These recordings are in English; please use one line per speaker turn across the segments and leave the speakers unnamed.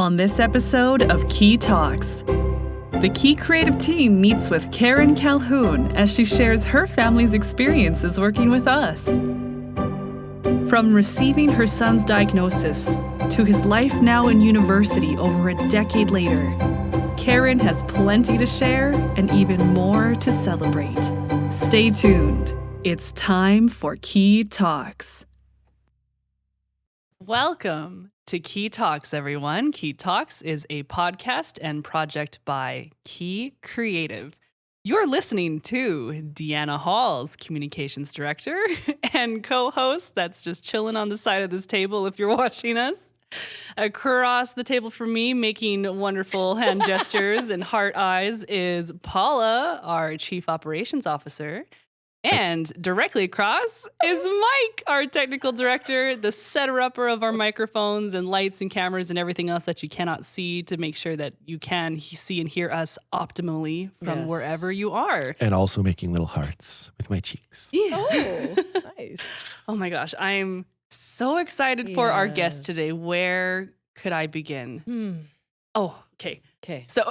On this episode of Key Talks, the Key Creative team meets with Karen Calhoun as she shares her family's experiences working with us. From receiving her son's diagnosis to his life now in university over a decade later, Karen has plenty to share and even more to celebrate. Stay tuned. It's time for Key Talks. Welcome to Key Talks, everyone. Key Talks is a podcast and project by Key Creative. You're listening to Deanna Halls, Communications Director and co-host that's just chilling on the side of this table if you're watching us. Across the table from me, making wonderful hand gestures and heart eyes, is Paula, our Chief Operations Officer. And directly across is Mike, our technical director, the setter-upper of our microphones and lights and cameras and everything else that you cannot see to make sure that you can see and hear us optimally from wherever you are.
And also making little hearts with my cheeks.
Yeah.
Oh, nice.
Oh my gosh, I'm so excited for our guest today. Where could I begin? Oh, okay. So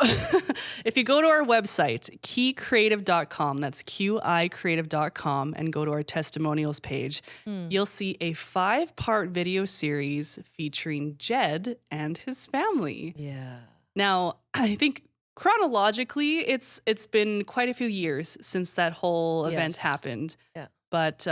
if you go to our website, keycreative.com, that's QICreative.com, and go to our testimonials page, you'll see a 5-part video series featuring Jed and his family.
Yeah.
Now, I think chronologically, it's been quite a few years since that whole event happened.
Yeah.
But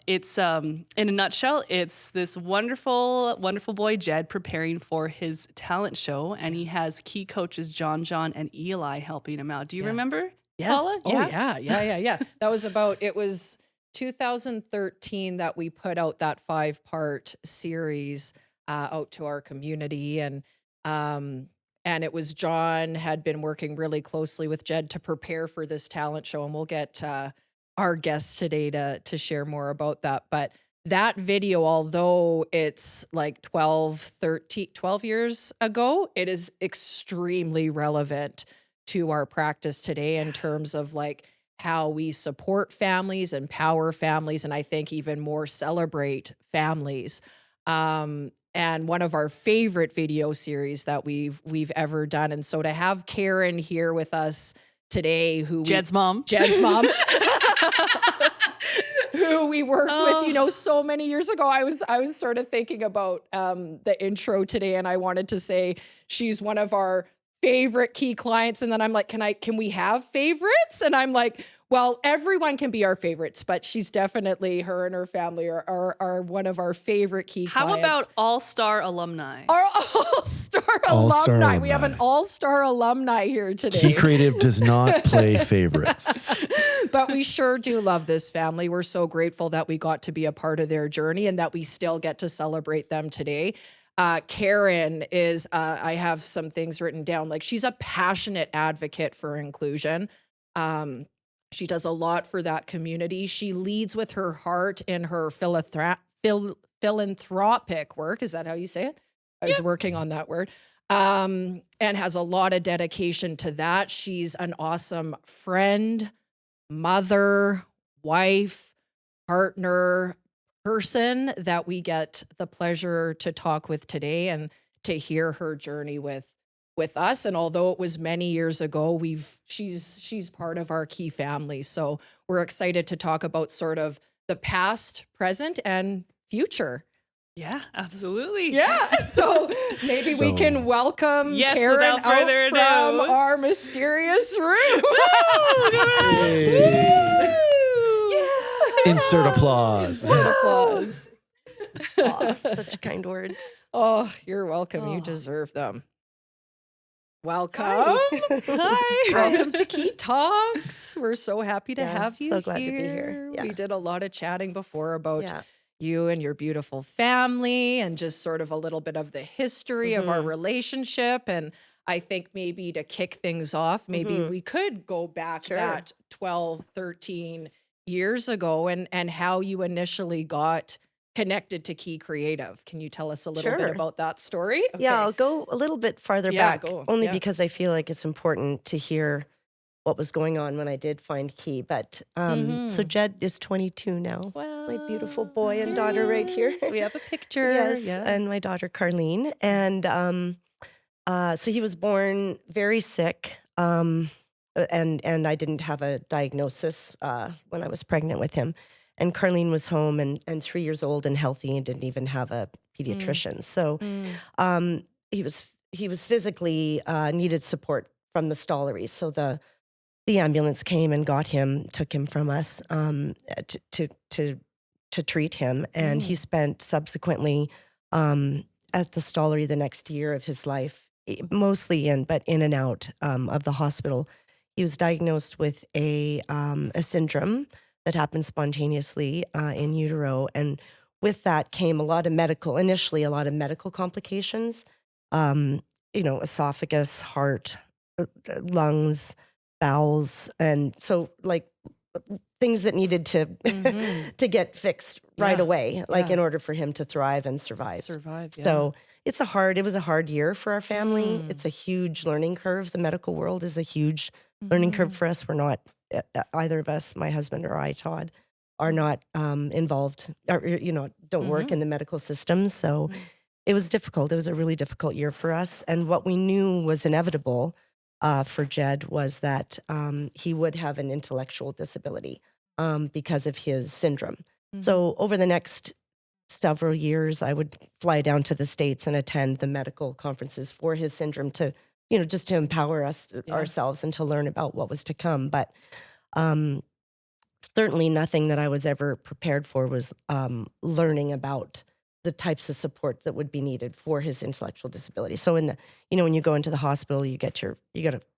it's, in a nutshell, it's this wonderful, wonderful boy, Jed, preparing for his talent show. And he has key coaches, John, and Eli helping him out. Do you remember,
Yes.
Paula?
Oh, yeah. That was it was 2013 that we put out that 5-part series out to our community. And it was John had been working really closely with Jed to prepare for this talent show. And we'll get our guest today to share more about that. But that video, although it's like 12 years ago, it is extremely relevant to our practice today in terms of like how we support families, empower families, and I think even more celebrate families. And one of our favorite video series that we've ever done. And so to have Karen here with us today,
Jed's mom,
who we worked with, so many years ago. I was sort of thinking about the intro today, and I wanted to say she's one of our favorite key clients. And then I'm like, can we have favorites? And I'm like, well, everyone can be our favorites, but she's definitely, her and her family are one of our favorite key clients.
How about all-star alumni?
Our all-star alumni. We have an all-star alumni here today.
Key Creative does not play favorites.
But we sure do love this family. We're so grateful that we got to be a part of their journey and that we still get to celebrate them today. Karen is, I have some things written down, like she's a passionate advocate for inclusion. She does a lot for that community. She leads with her heart in her philanthropic work. Is that how you say it? I was working on that word. And has a lot of dedication to that. She's an awesome friend, mother, wife, partner, person that we get the pleasure to talk with today and to hear her journey with us. And although it was many years ago, she's part of our key family. So we're excited to talk about sort of the past, present, and future.
Yeah, absolutely.
Yeah. So maybe we can welcome Karen out from our mysterious room.
Hey. Insert applause.
Oh, such kind words.
Oh, you're welcome. You deserve them. Welcome.
Hi.
Welcome to Key Talks. We're so happy to have you
so glad to be here. Yeah.
We did a lot of chatting before about you and your beautiful family and just sort of a little bit of the history of our relationship. And I think maybe to kick things off, maybe we could go back that 12, 13 years ago and how you initially got connected to Key Creative. Can you tell us a little bit about that story? Okay.
Yeah, I'll go a little bit farther back, only
Yeah.
because I feel like it's important to hear what was going on when I did find Key. But so Jed is 22 now.
Wow.
My beautiful boy and daughter right here.
We have a picture.
Yes, and my daughter Carlene. And So he was born very sick, and I didn't have a diagnosis when I was pregnant with him. And Carlene was home and 3 years old and healthy and didn't even have a
Mm.
pediatrician. So
Mm.
he was physically needed support from the Stollery. So the ambulance came and got him, took him from us to treat him, and he
Mm.
spent subsequently at the Stollery the next year of his life, mostly but in and out of the hospital. He was diagnosed with a syndrome that happened spontaneously in utero, and with that came initially a lot of medical complications. Um, esophagus, heart, lungs, bowels, and so like things that needed to
Hmm.
to get fixed right
Yeah.
away, like
Yeah.
in order for him to thrive and survive.
Survive. Yeah.
So it was a hard year for our family.
Mm.
It's a huge learning curve. The medical world is a huge learning curve
Mhm.
for us. We're not either of us, my husband or I, Todd, are
Mm.
not involved, or don't work
Mhm.
in the medical system. So
Mm.
it was difficult. It was a really difficult year for us. And what we knew was inevitable for Jed was that he would have an intellectual disability because of his syndrome.
Mhm.
So over the next several years, I would fly down to the States and attend the medical conferences for his syndrome to, just to empower us
Yeah.
ourselves and to learn about what was to come. But um, certainly nothing that I was ever prepared for was learning about the types of support that would be needed for his intellectual disability. So when you go into the hospital, you get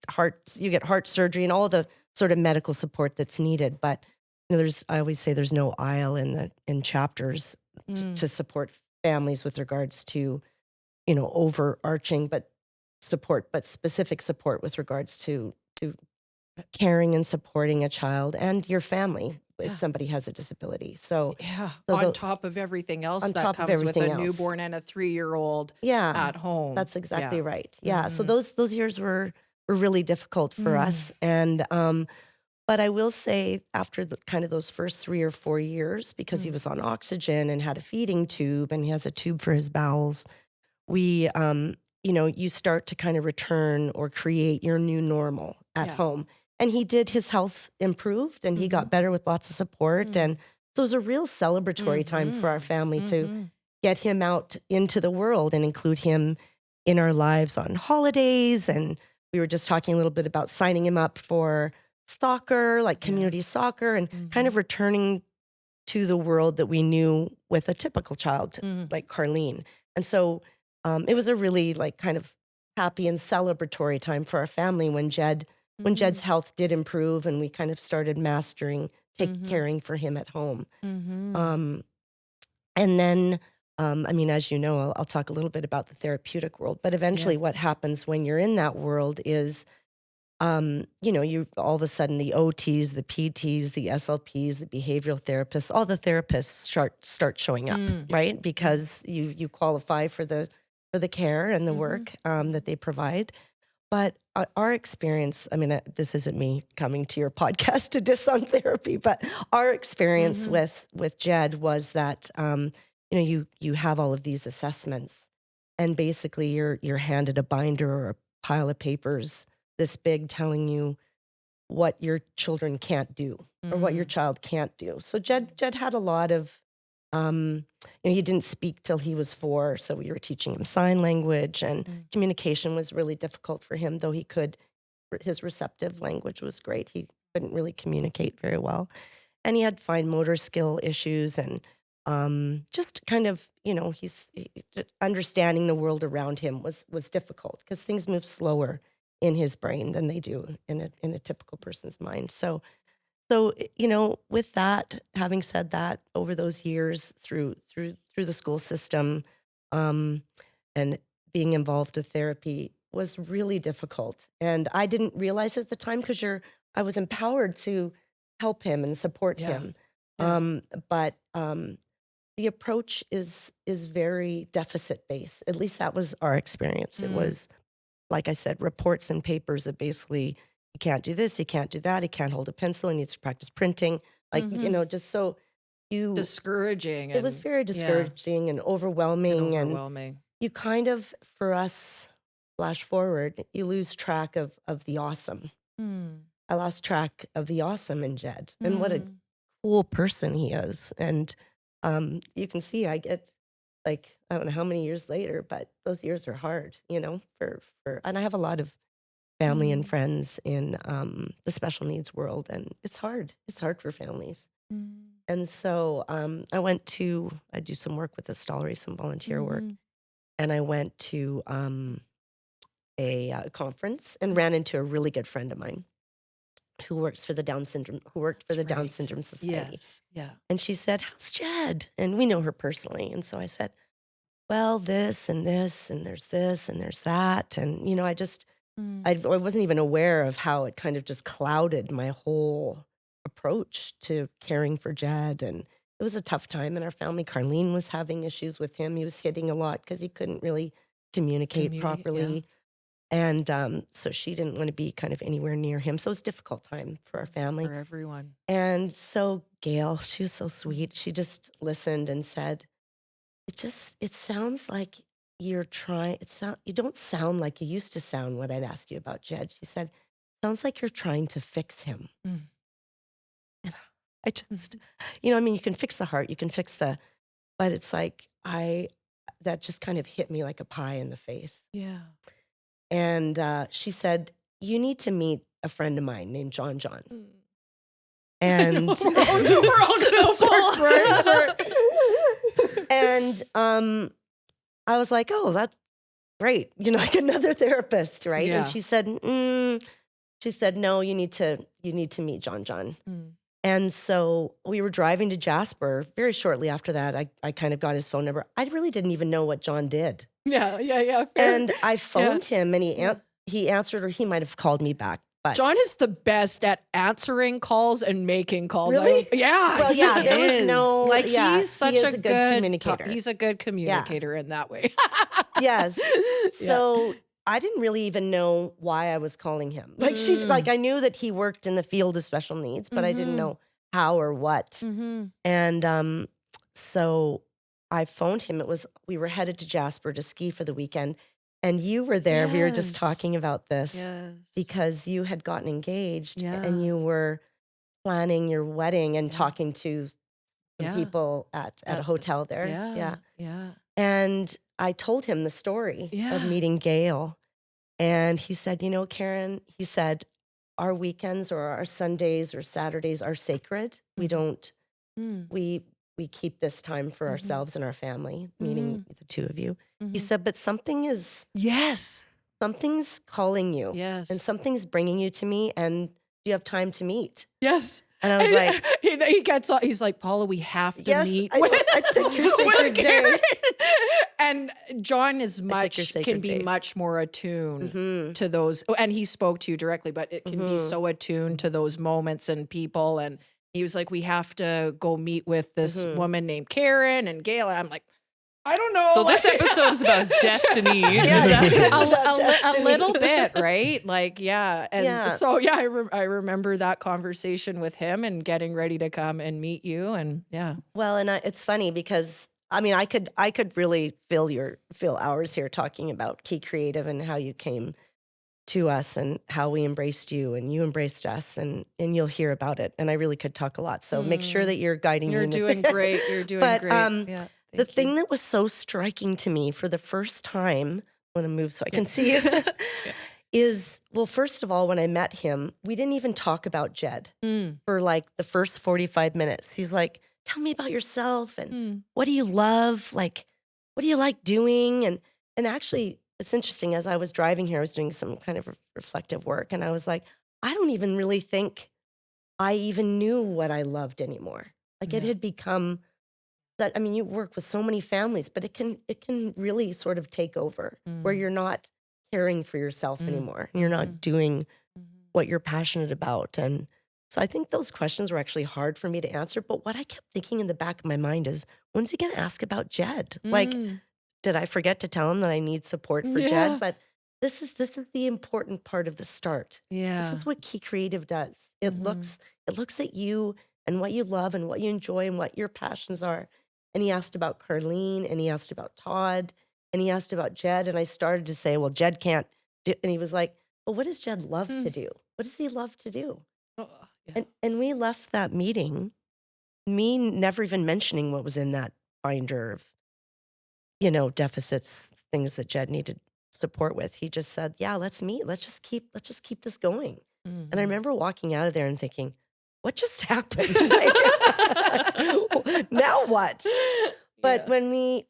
heart surgery and all the sort of medical support that's needed. But I always say there's no aisle in chapters
Mm.
to support families with regards to, overarching but specific support with regards to caring and supporting a child and your family if
Yeah.
somebody has a disability. So,
Yeah.
so
On
the,
top of everything else
on
that
top of
comes with a
everything else,
newborn and a 3-year-old
yeah,
at home.
that's exactly
Yeah.
right. Yeah, so
Mhm.
those years were really difficult for
Mm.
us, and but I will say after kind of those first 3 or 4 years, because he
Mm.
was on oxygen and had a feeding tube, and he has a tube for his bowels, we you start to kind of return or create your new normal at
Yeah.
home, and his health improved and he got
Mhm.
better with lots of support,
Mm.
and so it was a real celebratory time for our
Mhm.
family to
Mhm.
get him out into the world and include him in our lives on holidays. And we were just talking a little bit about signing him up for soccer, like
Yeah.
community soccer, and kind of
Mhm.
returning to the world that we knew with a typical child
Mhm.
like Carlene. And so it was a really like kind of happy and celebratory time for our family when Jed's
Mhm.
health did improve and we kind of started
Mhm.
caring for him at home.
Mhm.
Um, and then, I mean, as you know, I'll talk a little bit about the therapeutic world, but
Yeah.
eventually what happens when you're in that world is you all of a sudden the OTs, the PTs, the SLPs, the behavioral therapists, all the therapists start showing up,
Mm.
right?
Mm.
Because you qualify for the care and the
Mhm.
work that they provide. But our experience, I mean, this isn't me coming to your podcast to diss on therapy, but our experience
Mhm.
with Jed was that you have all of these assessments, and basically you're handed a binder or a pile of papers this big telling you what your children can't do or what your
Mm.
child can't do. So Jed had a lot of he didn't speak till he was 4, so we were teaching him sign language, and
Mm.
communication was really difficult for him, though his receptive language was great. He couldn't really communicate very well. And he had fine motor skill issues, and just kind of, understanding the world around him was difficult because things move slower in his brain than they do in a typical person's mind. So, with that, having said that, over those years through the school system, um, and being involved with therapy was really difficult. And I didn't realize at the time because I was empowered to help him and support
Yeah.
him.
Yeah.
But the approach is very deficit based. At least that was our experience. It
Mm.
was, like I said, reports and papers that basically he can't do this, he can't do that, he can't hold a pencil, he needs to practice printing. Like,
Mhm.
just so you
Discouraging
it was
and
very
yeah,
discouraging and
and
overwhelming, and
overwhelming.
you kind of, for us, flash forward, you lose track of the awesome.
Mm.
I lost track of the awesome in Jed and what a
Mm.
cool person he is. And you can see I get like, I don't know how many years later, but those years are hard, and I have a lot of family and
Mm.
friends in the special needs world, and it's hard. It's hard for families.
Mm.
And so I do some work with the Stollery, some volunteer work,
Mhm.
and I went to a conference and ran into a really good friend of mine who works for the Down syndrome, who worked for
That's
the Down
right.
Syndrome Society.
Yes. Yeah.
And she said, "How's Jed?" And we know her personally. And so I said, "Well, this and this, and there's this and there's that." And,
Mm.
I wasn't even aware of how it kind of just clouded my whole approach to caring for Jed. And it was a tough time in our family. Carlene was having issues with him. He was hitting a lot because he couldn't really communicate
Communicate. Yeah.
properly. And so she didn't want to be kind of anywhere near him. So it was a difficult time for our family.
For everyone.
And so Gail, she was so sweet. She just listened and said, it sounds like you're trying, you don't sound like you used to sound when I'd ask you about Jed. She said, sounds like you're trying to fix him.
Mm.
And I just, I mean, you can fix the heart, you can fix but it's like, that just kind of hit me like a pie in the face.
Yeah.
And she said, you need to meet a friend of mine named John.
Mm.
And
We're all gonna fall.
and I was like, oh, that's great. Like another therapist, right?
Yeah.
And she said, no, you need to meet John.
Mm.
And so we were driving to Jasper. Very shortly after that, I kind of got his phone number. I really didn't even know what John did.
Yeah. Fair.
And I phoned him, and he answered, or he might have called me back. But
John is the best at answering calls and making calls.
Really?
Yeah.
Well,
he
yeah, there was
is.
no-
like
yeah,
he's such
he is
a
a good
good
communicator.
He's a good communicator in that way.
yes.
Yeah.
So I didn't really even know why I was calling him. Like I knew that he worked in the field of special needs, but I didn't know how or what.
Mm-hmm.
And so I phoned him. We were headed to Jasper to ski for the weekend, and you were there. We were just talking about this because you had gotten engaged and you were planning your wedding and talking to some people at a hotel there.
Yeah.
And I told him the story of meeting Gail. And he said, Karen, he said, our weekends or our Sundays or Saturdays are sacred. We don't, we keep this time for ourselves and our family, meaning the two of you. He said, but something's calling you.
Yes.
And something's bringing you to me, and do you have time to meet?
Yes.
And I was like,
he gets all, he's like, Paula, we have to meet.
I took your sacred day.
And John is can be
day.
much more attuned to those. And he spoke to you directly, but it can be so attuned to those moments and people. And he was like, we have to go meet with this woman named Karen and Gail. And I'm like, I don't know.
So this episode is about destiny.
A little bit, right? Like, yeah. And so, I remember that conversation with him and getting ready to come and meet you. And
Well, and it's funny because I mean, I could really fill hours here talking about Key Creative and how you came to us and how we embraced you and you embraced us, and you'll hear about it. And I really could talk a lot. So make sure that you're guiding me.
You're doing great. You're doing great.
The thing that was so striking to me for the first time, I want to move so I can see you, is, well, first of all, when I met him, we didn't even talk about Jed for like the first 45 minutes. He's like, tell me about yourself and what do you love? Like, what do you like doing? And actually, it's interesting, as I was driving here, I was doing some kind of reflective work, and I was like, I don't even really think I even knew what I loved anymore. Like it had become that, I mean, you work with so many families, but it can really sort of take over where you're not caring for yourself anymore. You're not doing what you're passionate about. And so I think those questions were actually hard for me to answer. But what I kept thinking in the back of my mind is, when's he going to ask about Jed? Like, did I forget to tell him that I need support for Jed? But this is the important part of the start.
Yeah.
This is what Key Creative does. It looks at you and what you love and what you enjoy and what your passions are. And he asked about Carlene, and he asked about Todd, and he asked about Jed, and I started to say, well, Jed can't do, and he was like, well, what does Jed love to do? What does he love to do?
Oh, yeah.
And we left that meeting, me never even mentioning what was in that binder of, deficits, things that Jed needed support with. He just said, yeah, let's meet. Let's just keep this going. And I remember walking out of there and thinking, what just happened? Like, now what? But when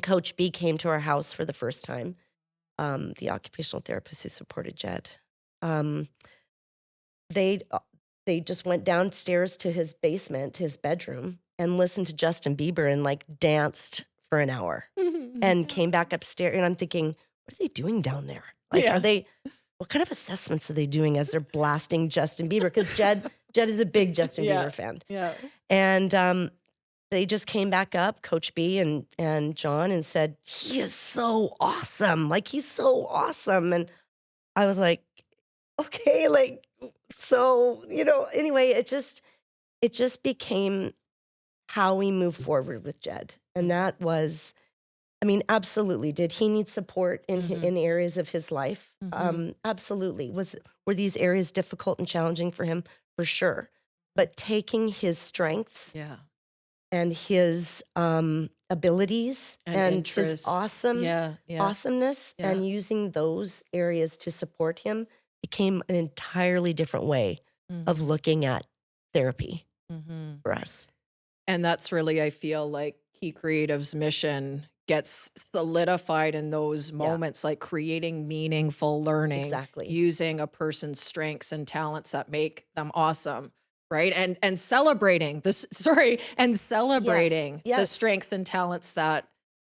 Coach B came to our house for the first time, the occupational therapist who supported Jed, um, they just went downstairs to his basement, to his bedroom, and listened to Justin Bieber and like danced for an hour, and came back upstairs. And I'm thinking, what are they doing down there? Like, what kind of assessments are they doing as they're blasting Justin Bieber? Because Jed is a big Justin Bieber fan.
Yeah.
And they just came back up, Coach B and John, and said, he is so awesome. Like, he's so awesome. And I was like, okay, like, so, anyway, it just became how we move forward with Jed. And that was, absolutely. Did he need support in areas of his life? Absolutely. Were these areas difficult and challenging for him? For sure. But taking his strengths and his abilities and his awesomeness and using those areas to support him became an entirely different way of looking at therapy for us.
And that's really, I feel like Key Creative's mission gets solidified in those moments, like creating meaningful learning,
Exactly.
using a person's strengths and talents that make them awesome, right? And celebrating the
Yes.
strengths and talents that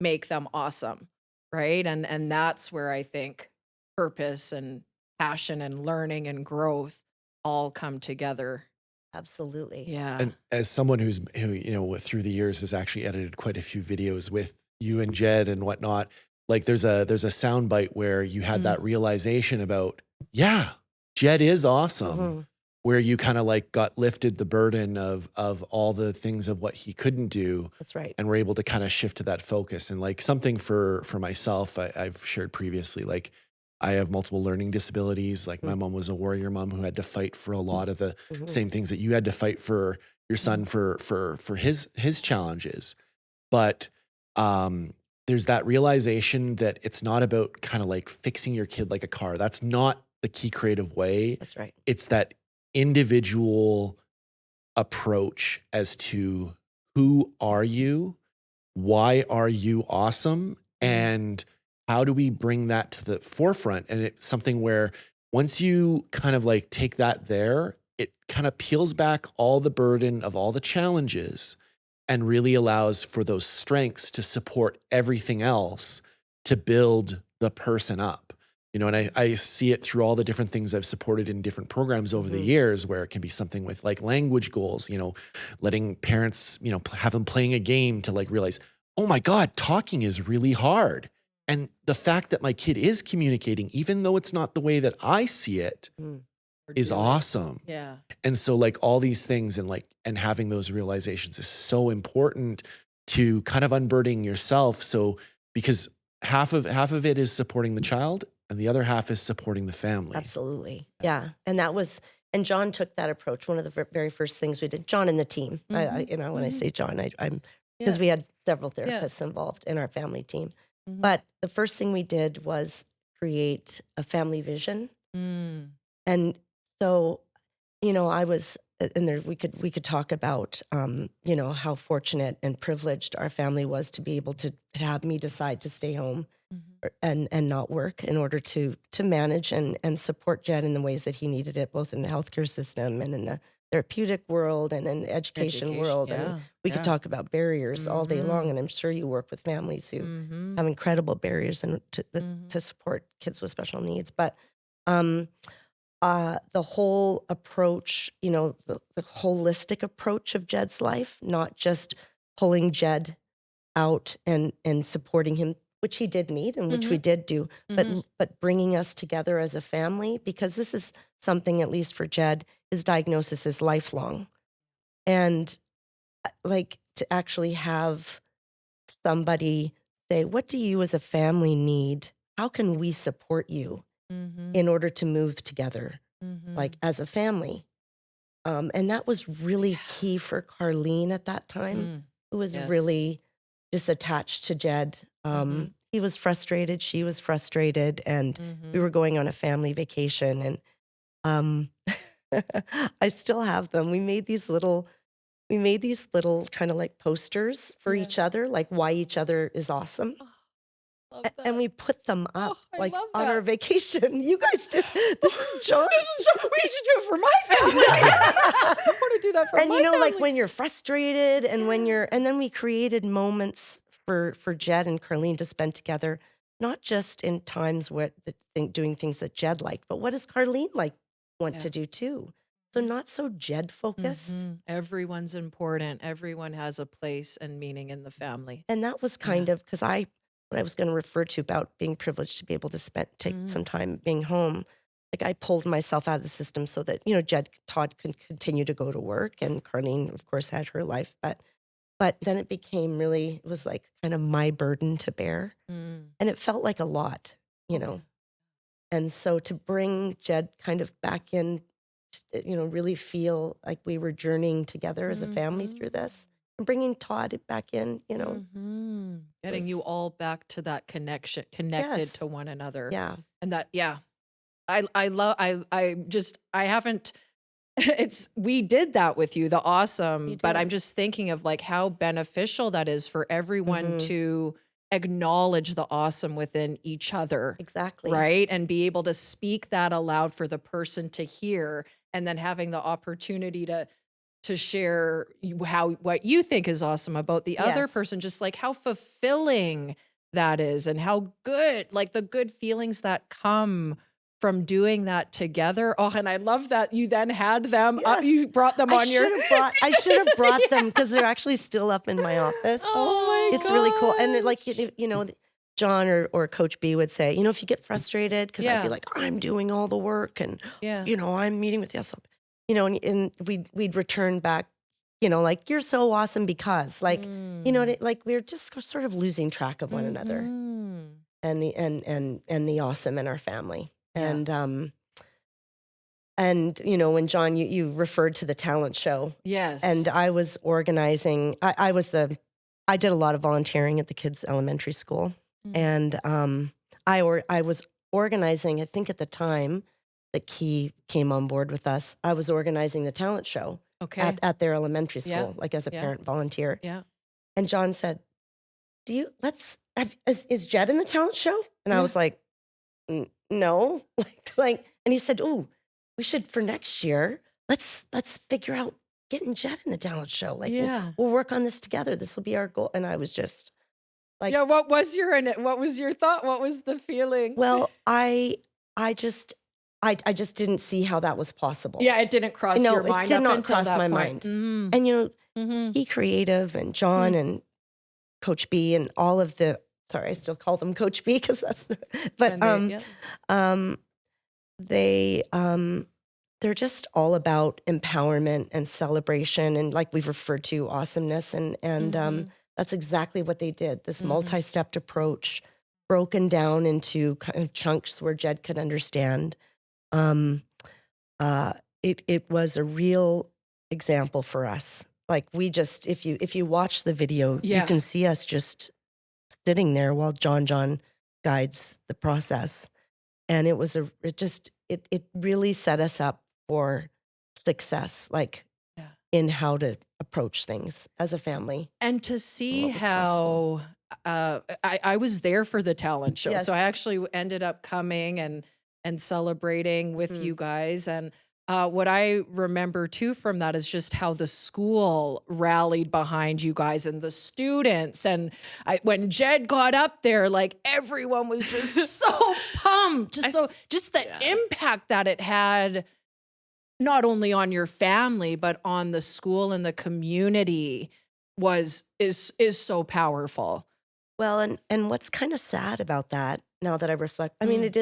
make them awesome, right? And that's where I think purpose and passion and learning and growth all come together.
Absolutely.
Yeah.
And as someone who through the years has actually edited quite a few videos with you and Jed and whatnot, like there's a soundbite where you had that realization about, Jed is awesome, where you kind of like got lifted the burden of all the things of what he couldn't do.
That's right.
And we're able to kind of shift to that focus. And like something for myself, I've shared previously, like I have multiple learning disabilities. Like my mom was a warrior mom who had to fight for a lot of the same things that you had to fight for your son for his challenges. But there's that realization that it's not about kind of like fixing your kid like a car. That's not the Key Creative way.
That's right.
It's that individual approach as to who are you, why are you awesome, and how do we bring that to the forefront? And it's something where once you kind of like take that there, it kind of peels back all the burden of all the challenges and really allows for those strengths to support everything else to build the person up. And I see it through all the different things I've supported in different programs over the years, where it can be something with like language goals, letting parents, have them playing a game to like realize, oh my God, talking is really hard. And the fact that my kid is communicating, even though it's not the way that I see it, is awesome.
Yeah.
And so like all these things and having those realizations is so important to kind of unburdening yourself. So because half of it is supporting the child and the other half is supporting the family.
Absolutely. Yeah. And John took that approach. One of the very first things we did, John and the team, when I say John, I'm because we had several therapists involved in our family team. But the first thing we did was create a family vision. And so, I was, and there we could talk about, how fortunate and privileged our family was to be able to have me decide to stay home and not work in order to manage and support Jed in the ways that he needed it, both in the healthcare system and in the therapeutic world and in the education world. And we could talk about barriers all day long. And I'm sure you work with families who have incredible barriers and to support kids with special needs. But the whole approach, the holistic approach of Jed's life, not just pulling Jed out and supporting him, which he did need and which we did do, but bringing us together as a family, because this is something, at least for Jed, his diagnosis is lifelong. And like to actually have somebody say, what do you as a family need? How can we support you
Mm-hmm.
in order to move together,
Mm-hmm.
like as a family? And that was really key for Carlene at that time, who was
Yes.
really disattached to Jed. He was frustrated, she was frustrated, and we were going on a family vacation. And I still have them. We made these little kind of like posters for each other, like why each other is awesome.
Love that.
And we put them up
I
like
love
on our
that.
vacation. You guys did. This is John.
This is John. We need to do it for my family. I want to do that for
And
my
you know,
family.
like when you're frustrated and and then we created moments for Jed and Carlene to spend together, not just in times where doing things that Jed liked, but what does Carlene want to do too? So not so Jed focused.
Everyone's important. Everyone has a place and meaning in the family.
And that was kind of because what I was going to refer to about being privileged to be able to take some time being home. Like I pulled myself out of the system so that, Todd could continue to go to work, and Carlene, of course, had her life. But then it was like kind of my burden to bear. And it felt like a lot, And so to bring Jed kind of back in, really feel like we were journeying together as a family through this. And bringing Todd back in,
Getting you all back to that connected
Yes.
to one another.
Yeah.
And that, I haven't, we did that with you, the awesome, but I'm just thinking of like how beneficial that is for everyone to acknowledge the awesome within each other.
Exactly.
Right. And be able to speak that aloud for the person to hear, and then having the opportunity to share what you think is awesome about the other
Yes.
person, just like how fulfilling that is, and how good, like the good feelings that come from doing that together. Oh, and I love that you then had them,
Yes.
you brought them
I
on your.
I should have brought them because they're actually still up in my office.
Oh my
It's really cool. And
gosh.
John or Coach B would say, if you get frustrated, because I'd
Yeah.
be like, I'm doing all the work and,
Yeah.
I'm meeting with the SOP, and we'd return back, like, you're so awesome because, like, like we're just sort of losing track of one another and the awesome in our family.
Yeah.
And when John, you referred to the talent show.
Yes.
And I was organizing, I did a lot of volunteering at the kids' elementary school. And I was organizing, I think at the time that Key came on board with us, I was organizing the talent show
Okay.
at their elementary school,
Yeah.
like as a
Yeah.
parent volunteer.
Yeah.
And John said, is Jed in the talent show? And I
Yeah.
was like, no. And he said, oh, we should, for next year, let's figure out getting Jed in the talent show. Like,
Yeah.
we'll work on this together. This will be our goal. And I was just like,
Yeah. What was your thought? What was the feeling?
well, I just didn't see how that was possible.
Yeah, it didn't cross
No,
your
it
mind
did
up
not
until
cross
that
my
point.
mind. And Key Creative and John and Coach B and all of the, sorry, I still call them Coach B because that's, but they're just all about empowerment and celebration, and like we've referred to, awesomeness, and that's exactly what they did. This multi-stepped approach, broken down into kind of chunks where Jed could understand. It was a real example for us. Like we just, if you watch the video, you can see us just sitting there while John guides the process. And it really set us up for success, like in how to approach things as a family.
And to see
what was
how I was there for the talent show.
Yes.
So I actually ended up coming and celebrating with you guys. And what I remember too from that is just how the school rallied behind you guys and the students. And when Jed got up there, like everyone was just so pumped. Just the impact that it had, not only on your family, but on the school and the community is so powerful.
Well, and what's kind of sad about that, now that I reflect, I mean, it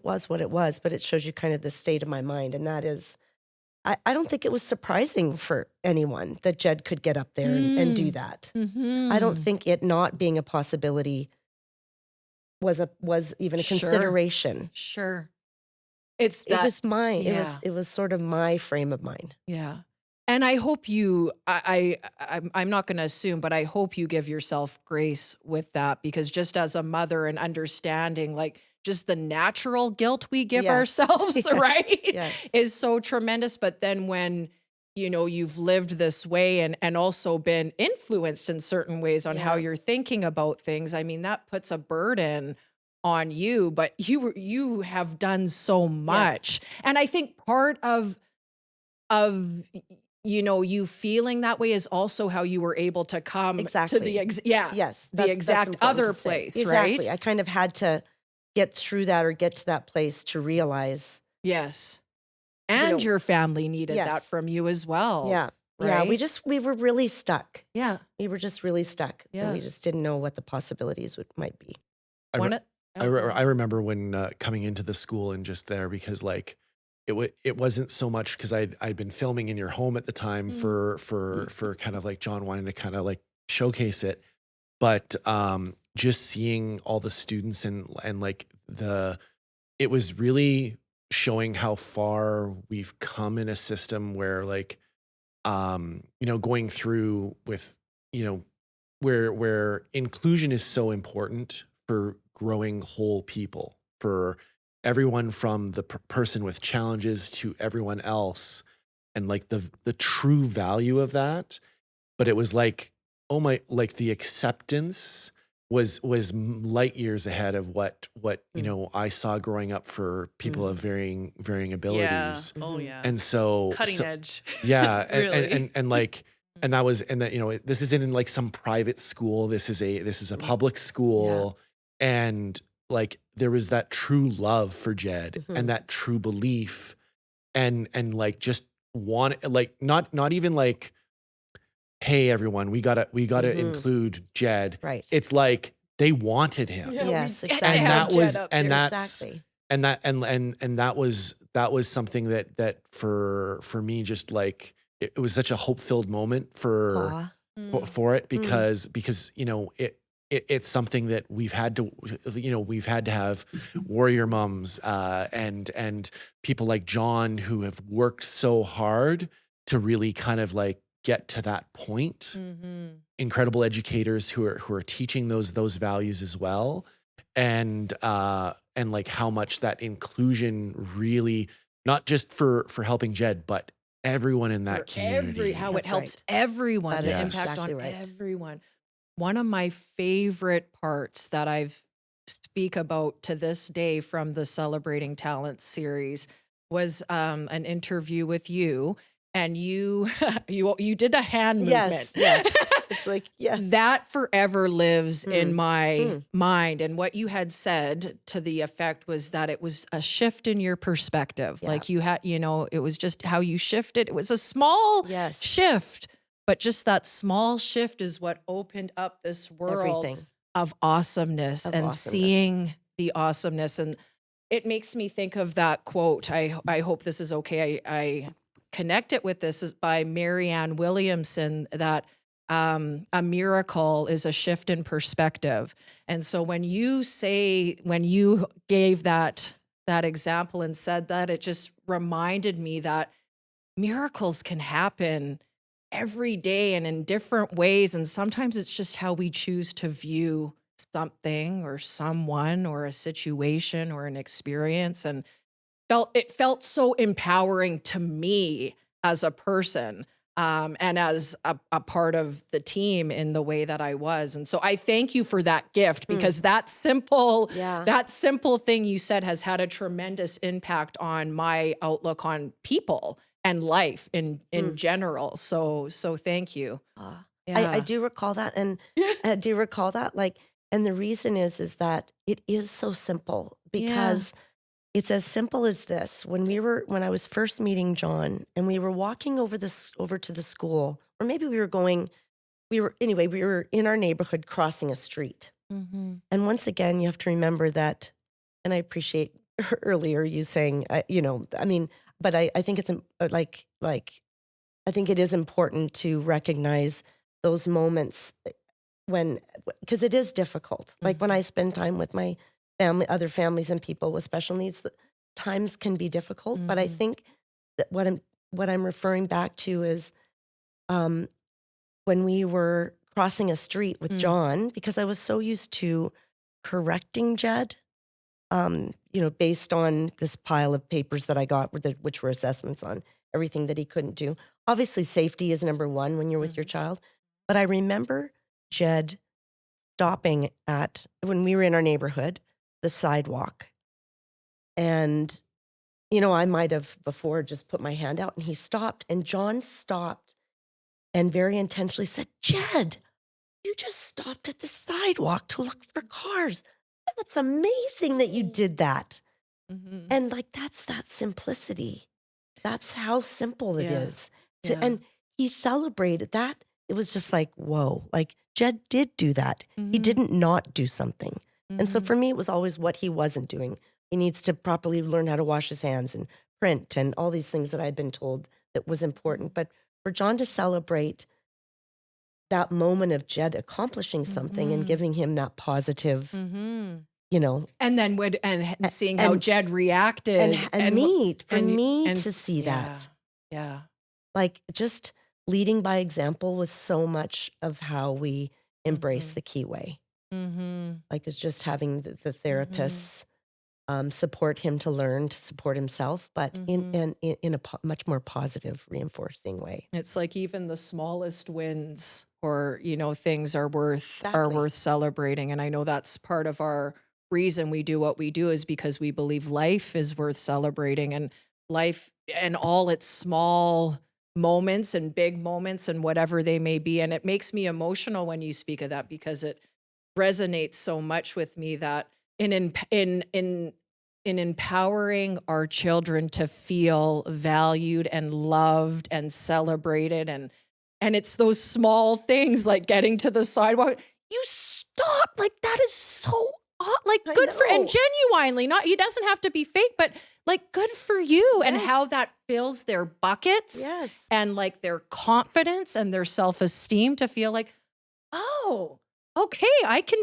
was what it was, but it shows you kind of the state of my mind. And that is, I don't think it was surprising for anyone that Jed could get up there and do that. I don't think it not being a possibility was even a
Sure.
consideration.
Sure. It's
It
that,
was mine.
yeah.
It was sort of my frame of mind.
yeah. And I hope you, I'm not going to assume, but I hope you give yourself grace with that, because just as a mother and understanding, like, just the natural guilt we give
Yes.
ourselves,
Yes.
right,
Yes.
is so tremendous. But then when, you've lived this way and also been influenced in certain ways on how
Yeah.
you're thinking about things, I mean, that puts a burden on you, but you have done so much. And I think part of you feeling that way is also how you were able to come to
Exactly.
the
Yes.
the
That's
exact
important
other
to say.
place,
Exactly.
right?
I kind of had to get through that or get to that place to realize,
Yes.
you
And
know,
your family needed that
yes.
from you as well.
Yeah. Yeah.
Right?
We were really stuck.
Yeah.
We were just really stuck. And
Yeah.
we just didn't know what the possibilities might be.
I,
One
re-
of-
I remember when coming into the school and just there, because like it wasn't so much because I'd been filming in your home at the time for kind of like John wanting to kind of like showcase it, but just seeing all the students and like it was really showing how far we've come in a system where like going through with where inclusion is so important for growing whole people, for everyone from the person with challenges to everyone else, and like the true value of that. But it was like, oh my, like the acceptance was light years ahead of what I saw growing up for people of varying
Yeah.
abilities.
Oh,
Mhm.
yeah.
And so
Cutting edge.
yeah,
Really.
and like, and that was, and that, this isn't in like some private school. This is a public school. And like, there was that true love for Jed
Mhm.
and that true belief and like, just like, not even like, hey, everyone, we gotta
Mhm.
include Jed.
Right.
It's like, they wanted him.
Yeah,
Yes,
we get to
exactly.
And
have
that was,
Jed up
and
there.
that's,
Exactly.
and that was something that for me, just like it was such a hope-filled moment for
Aw.
for it, because it's something that we've had to have warrior moms and people like John who have worked so hard to really kind of like get to that point. Incredible educators who are teaching those values as well, and like how much that inclusion really, not just for helping Jed, but everyone in that
For
community.
how it
That's
helps
right.
everyone,
That
the
is
impact
exactly
on
right.
everyone. One of my favorite parts that I've speak about to this day from the Celebrating Talents series was an interview with you, and you you did a hand movement.
Yes. Yes. It's like, yes.
That forever lives in
Mm.
my mind. And what you had said to the effect was that it was a shift in your perspective.
Yeah.
Like you had, it was just how you shifted. It was a small
Yes.
shift, but just that small shift is what opened up this world
Everything.
of awesomeness
Of
and
awesomeness.
seeing the awesomeness. And it makes me think of that quote. I hope this is okay. I connect it with this is by Marianne Williamson, that a miracle is a shift in perspective. And so when you gave that example and said that, it just reminded me that miracles can happen every day and in different ways. And sometimes it's just how we choose to view something or someone or a situation or an experience. And it felt so empowering to me as a person, and as a part of the team in the way that I was. And so I thank you for that gift, because that simple thing you said has had a tremendous impact on my outlook on people and life in general. So thank you.
I do recall that, and I do recall that. Like, and the reason is that it is so simple, because it's as simple as this. When I was first meeting John, and we were walking over to the school, or maybe we were in our neighborhood crossing a street. And once again, you have to remember that, and I appreciate earlier you saying, I mean, but I think it's I think it is important to recognize those moments when, because it is difficult. Like when I spend time with my family, other families and people with special needs, times can be difficult. But I think that what I'm referring back to is when we were crossing a street with John, because I was so used to correcting Jed, based on this pile of papers that I got, which were assessments on everything that he couldn't do. Obviously, safety is number one when you're with your child. But I remember Jed stopping at, when we were in our neighborhood, the sidewalk. And, I might have before just put my hand out, and he stopped, and John stopped and very intentionally said, "Jed, you just stopped at the sidewalk to look for cars. That's amazing that you did that." And that's that simplicity. That's how simple it is. And he celebrated that. It was just like, whoa, like Jed did do that. He didn't not do something. And so for me, it was always what he wasn't doing. He needs to properly learn how to wash his hands and print and all these things that I'd been told that was important. But for John to celebrate that moment of Jed accomplishing something and giving him that positive,
and then seeing how
and-
Jed reacted,
and me
and-
to see that.
Yeah.
Like just leading by example was so much of how we embrace the Key Way. Like it's just having the therapists support him to learn to support himself, but in a much more positive, reinforcing way.
It's like even the smallest wins or things are worth
Exactly.
celebrating, and I know that's part of our reason we do what we do is because we believe life is worth celebrating, and life and all its small moments and big moments and whatever they may be. And it makes me emotional when you speak of that because it resonates so much with me that in empowering our children to feel valued and loved and celebrated, and it's those small things like getting to the sidewalk. You stop, like that is so like
I
good for, and
know.
genuinely, not, it doesn't have to be fake, but like good for you, and
Yes.
how that fills their buckets
Yes.
and like their confidence and their self-esteem to feel like, oh, okay, I can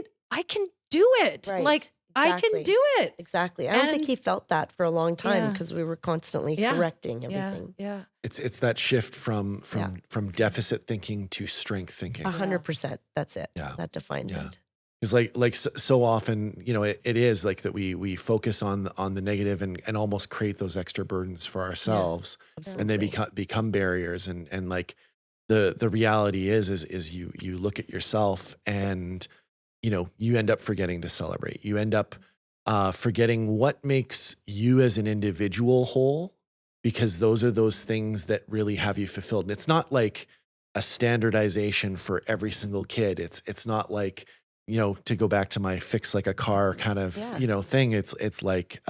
do it.
Right.
Like I can
Exactly.
do it.
Exactly. I don't think
And-
he felt that for a long time
Yeah.
because we were constantly
Yeah.
correcting everything.
Yeah.
It's that shift from
Yeah.
deficit thinking to strength thinking.
100%. That's it.
Yeah.
That defines
Yeah.
it.
Because like so often, it is like that we focus on the negative and almost create those extra burdens for ourselves, and they become barriers. And like the reality is you look at yourself and you end up forgetting to celebrate. You end up forgetting what makes you as an individual whole, because those are those things that really have you fulfilled. And it's not like a standardization for every single kid. It's not like, to go back to my fix like a car kind of,
Yeah.
thing. It's like,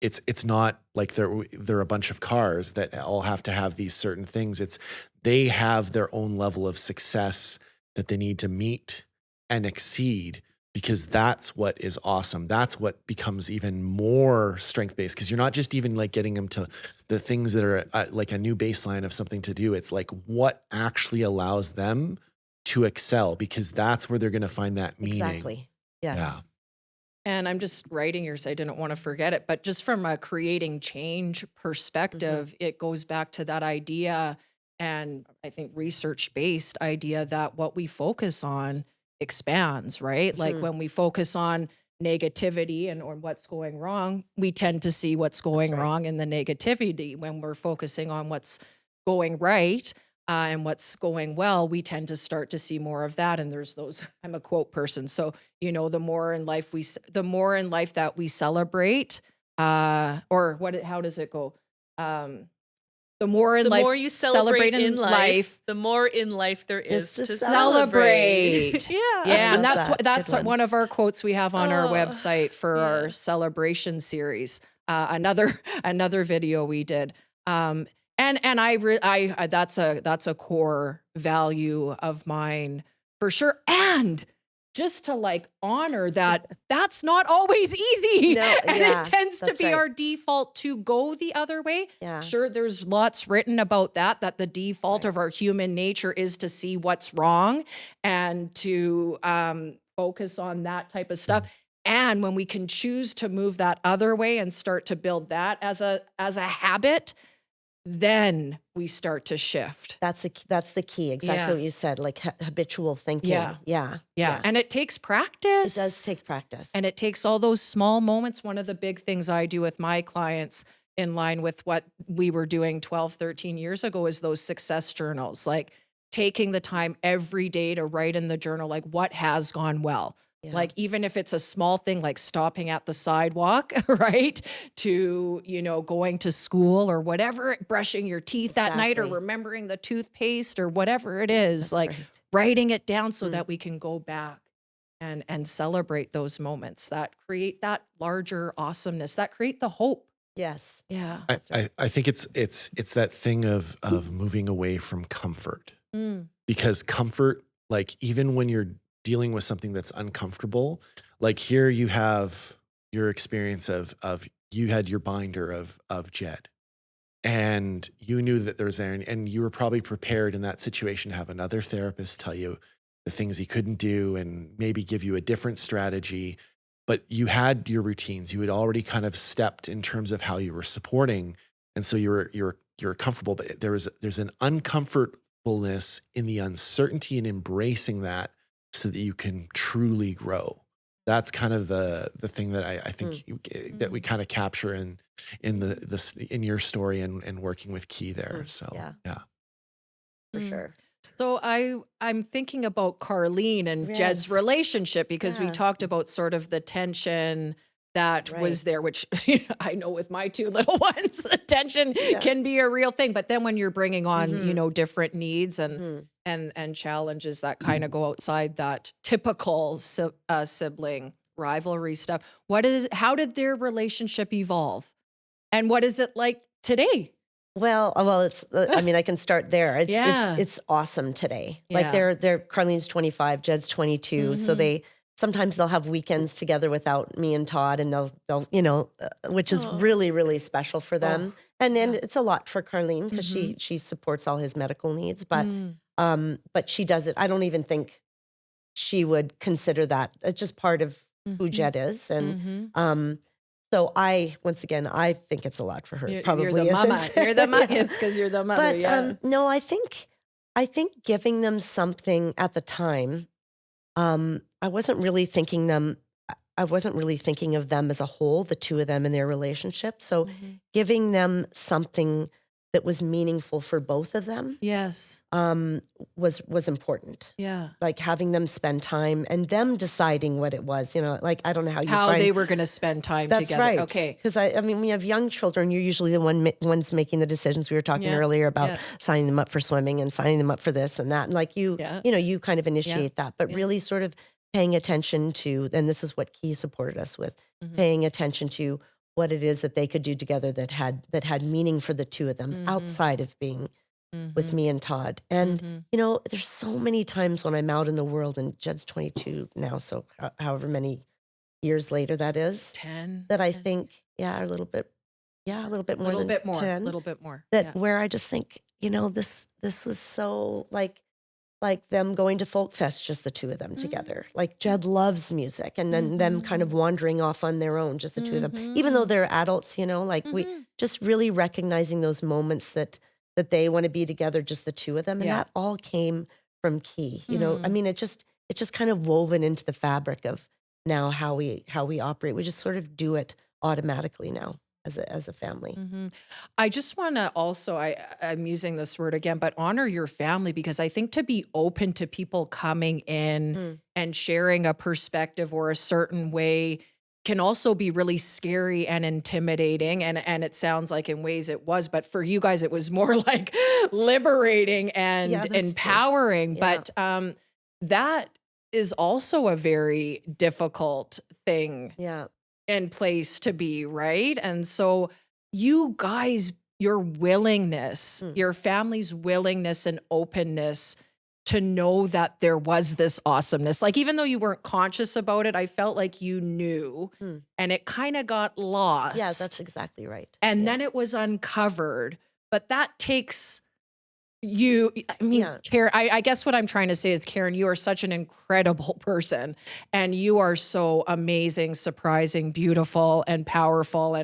it's not like they're a bunch of cars that all have to have these certain things. They have their own level of success that they need to meet and exceed, because that's what is awesome. That's what becomes even more strength-based, because you're not just even like getting them to the things that are like a new baseline of something to do. It's like what actually allows them to excel, because that's where they're going to find that meaning.
Exactly. Yes.
Yeah.
And I'm just writing yours. I didn't want to forget it, but just from a creating change perspective, it goes back to that idea, and I think research-based idea that what we focus on expands, right? Like when we focus on negativity or what's going wrong, we tend to see what's going
right.
wrong in the negativity. When we're focusing on what's going right, and what's going well, we tend to start to see more of that. And there's those, I'm a quote person. So, the more in life that we celebrate, or how does it go? The more in
The
life
more you celebrate in life,
life,
the more in life there is
to
to
celebrate.
celebrate. Yeah.
Yeah, and
love
that's
that.
that's
Good one.
one of our quotes we have on our
Oh,
website for
yeah.
our celebration series. Another video we did. And that's a core value of mine for sure. And just to like honor that that's not always easy.
No,
And
yeah,
it tends to
that's
be
right.
our default to go the other way.
Yeah.
Sure, there's lots written about that the default
Right.
of our human nature is to see what's wrong and to focus on that type of stuff. And when we can choose to move that other way and start to build that as a habit, then we start to shift.
That's the key. Exactly
Yeah.
what you said, like habitual thinking.
Yeah.
Yeah.
Yeah. And it takes practice.
It does take practice.
And it takes all those small moments. One of the big things I do with my clients in line with what we were doing 12, 13 years ago is those success journals, like taking the time every day to write in the journal, like what has gone well.
Yeah.
Like even if it's a small thing like stopping at the sidewalk, right? To, going to school or whatever, brushing your teeth that night or
Exactly.
remembering the toothpaste or whatever it is,
That's
like
right.
writing it down so
Mm.
that we can go back and celebrate those moments that create that larger awesomeness, that create the hope.
Yes.
Yeah.
That's right.
I think it's that thing of moving away from comfort,
Mm.
because comfort, like even when you're dealing with something that's uncomfortable, like here you have your experience of you had your binder of Jed, and you knew that there was there, and you were probably prepared in that situation to have another therapist tell you the things he couldn't do and maybe give you a different strategy. But you had your routines. You had already kind of stepped in terms of how you were supporting, and so you're comfortable. But there's an uncomfortableness in the uncertainty and embracing that, so that you can truly grow. That's kind of the thing that I think that we kind of capture in in your story and working with Key there. So
Yeah. For
Mm.
sure.
So I'm thinking about Carlene and Jed's
Yes.
relationship because we
Yeah.
talked about sort of the tension that was
Right.
there, which I know with my two little ones, the tension
Yeah.
can be a real thing. But then when you're bringing on,
Mhm.
different needs and
Mhm.
and challenges that kind of go outside that typical sibling rivalry stuff, how did their relationship evolve, and what is it like today?
Well, it's. I mean, I can start there.
Yeah.
It's awesome today. Like
Yeah.
they're Carlene's 25, Jed's 22, so
Mhm.
sometimes they'll have weekends together without me and Todd, and they'll which is
Oh.
really really special for them, and
yeah.
it's a lot for Carlene because
Mhm.
she supports all his medical needs,
Mm.
but she does it. I don't even think she would consider that. It's just part of who
Mhm.
Jed is, and
Mhm.
so once again, I think it's a lot for her. It
You're
probably
the mama.
isn't.
You're the mama.
Yeah.
It's because you're the mother.
But
Yeah.
no, I think giving them something at the time, I wasn't really thinking them. I wasn't really thinking of them as a whole, the two of them in their relationship. So
Mhm.
giving them something that was meaningful for both of them
Yes.
was important.
Yeah.
Like having them spend time and them deciding what it was. Like I don't know how you
How
find.
they were going to spend time
That's
together.
right.
Okay.
Because I mean, when you have young children, you're usually the ones making the decisions. We were talking
Yeah.
earlier about
Yeah.
signing them up for swimming and signing them up for this and that. And like
Yeah.
you kind of initiate that, but
Yeah.
really sort of paying attention to, and this is what Key supported us with,
Mhm.
paying attention to what it is that they could do together that had meaning for the two of them
Mhm.
outside of being with
Mhm.
me and Todd. And
Mhm.
there's so many times when I'm out in the world, and Jed's 22 now, so however many years later that is,
10.
that I
10.
think, a little bit more
Little
than
bit more.
10,
Little bit more.
that
Yeah.
where I just think, this was so like them going to Folk Fest, just the two of them together. Like Jed loves music, and then them kind of wandering off on their own, just the two of them, even though they're adults, like we
Mhm.
just really recognizing those moments that they want to be together, just the two of them. And
Yeah.
that all came from Key, I mean, it's just kind of woven into the fabric of now how we operate. We just sort of do it automatically now as a family.
Mhm. I just want to also, I'm using this word again, but honor your family, because I think to be open to people coming in
Mm.
and sharing a perspective or a certain way can also be really scary and intimidating. And it sounds like in ways it was, but for you guys, it was more like liberating and
Yeah, that's true.
empowering.
Yeah.
But that is also a very difficult thing
Yeah.
and place to be, right? And so you guys, your willingness,
Mm.
your family's willingness and openness to know that there was this awesomeness. Like, even though you weren't conscious about it, I felt like you knew, and it kind of got lost.
Yeah, that's exactly right.
And then it was uncovered. But that takes you, I mean,
Yeah.
Karen, I guess what I'm trying to say is, Karen, you are such an incredible person, and you are so amazing, surprising, beautiful, and powerful,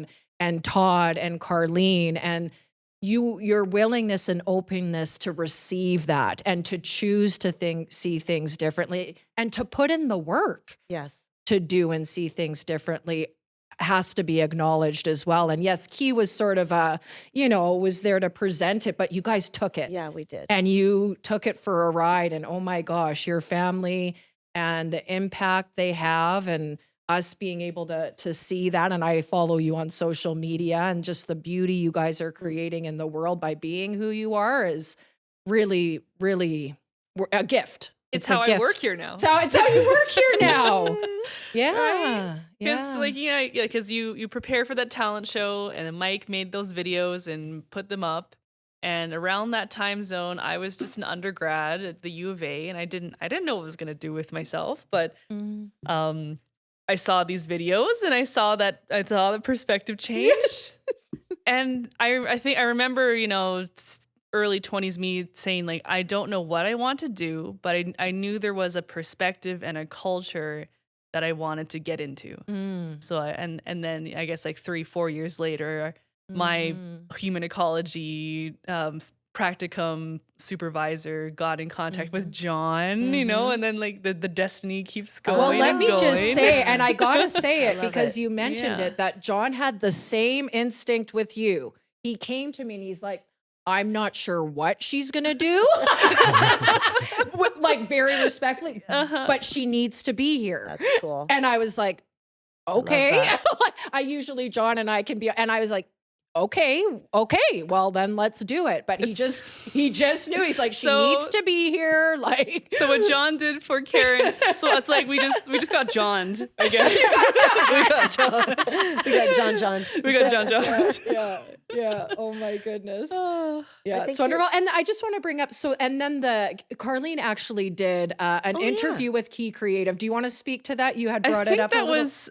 and Todd and Carlene, and your willingness and openness to receive that and to choose to see things differently and to put in the work
Yes.
to do and see things differently has to be acknowledged as well. And yes, Key was sort of was there to present it, but you guys took it.
Yeah, we did.
And you took it for a ride, and oh my gosh, your family and the impact they have, and us being able to see that. And I follow you on social media, and just the beauty you guys are creating in the world by being who you are is really, really a gift.
It's
a
how I
gift.
work here now.
It's how you work here now. Yeah.
Right? Because
Yeah.
like, because you prepare for that talent show, and then Mike made those videos and put them up. And around that time zone, I was just an undergrad at the U of A, and I didn't know what I was gonna do with myself. But I saw these videos, and I saw the perspective change.
Yes.
And I think I remember, early 20s me saying, like, I don't know what I want to do, but I knew there was a perspective and a culture that I wanted to get into. So and then I guess like 3-4 years later, my human ecology practicum supervisor got in contact with John, and then like the destiny keeps going.
Well, let
and
me just
going.
say, and I gotta say it
love
because
it.
you mentioned
Yeah.
it, that John had the same instinct with you. He came to me and he's like, I'm not sure what she's gonna do. Like, very respectfully, but she needs to be here.
That's cool.
And I was like, okay.
that.
I usually, John and I can be, and I was like, okay, well then let's do it. But he just knew. He's like, she
So-
needs to be here. Like,
So what John did for Karen, so it's like we just got Johned, I guess. we got John.
We got John.
We got John.
yeah. Oh my goodness.
Oh.
Yeah,
think
it's wonderful. And I just want to bring up, and then Carlene actually did an
Oh, yeah.
interview with Key Creative. Do you want to speak to that? You had
I
brought
think
it up.
that was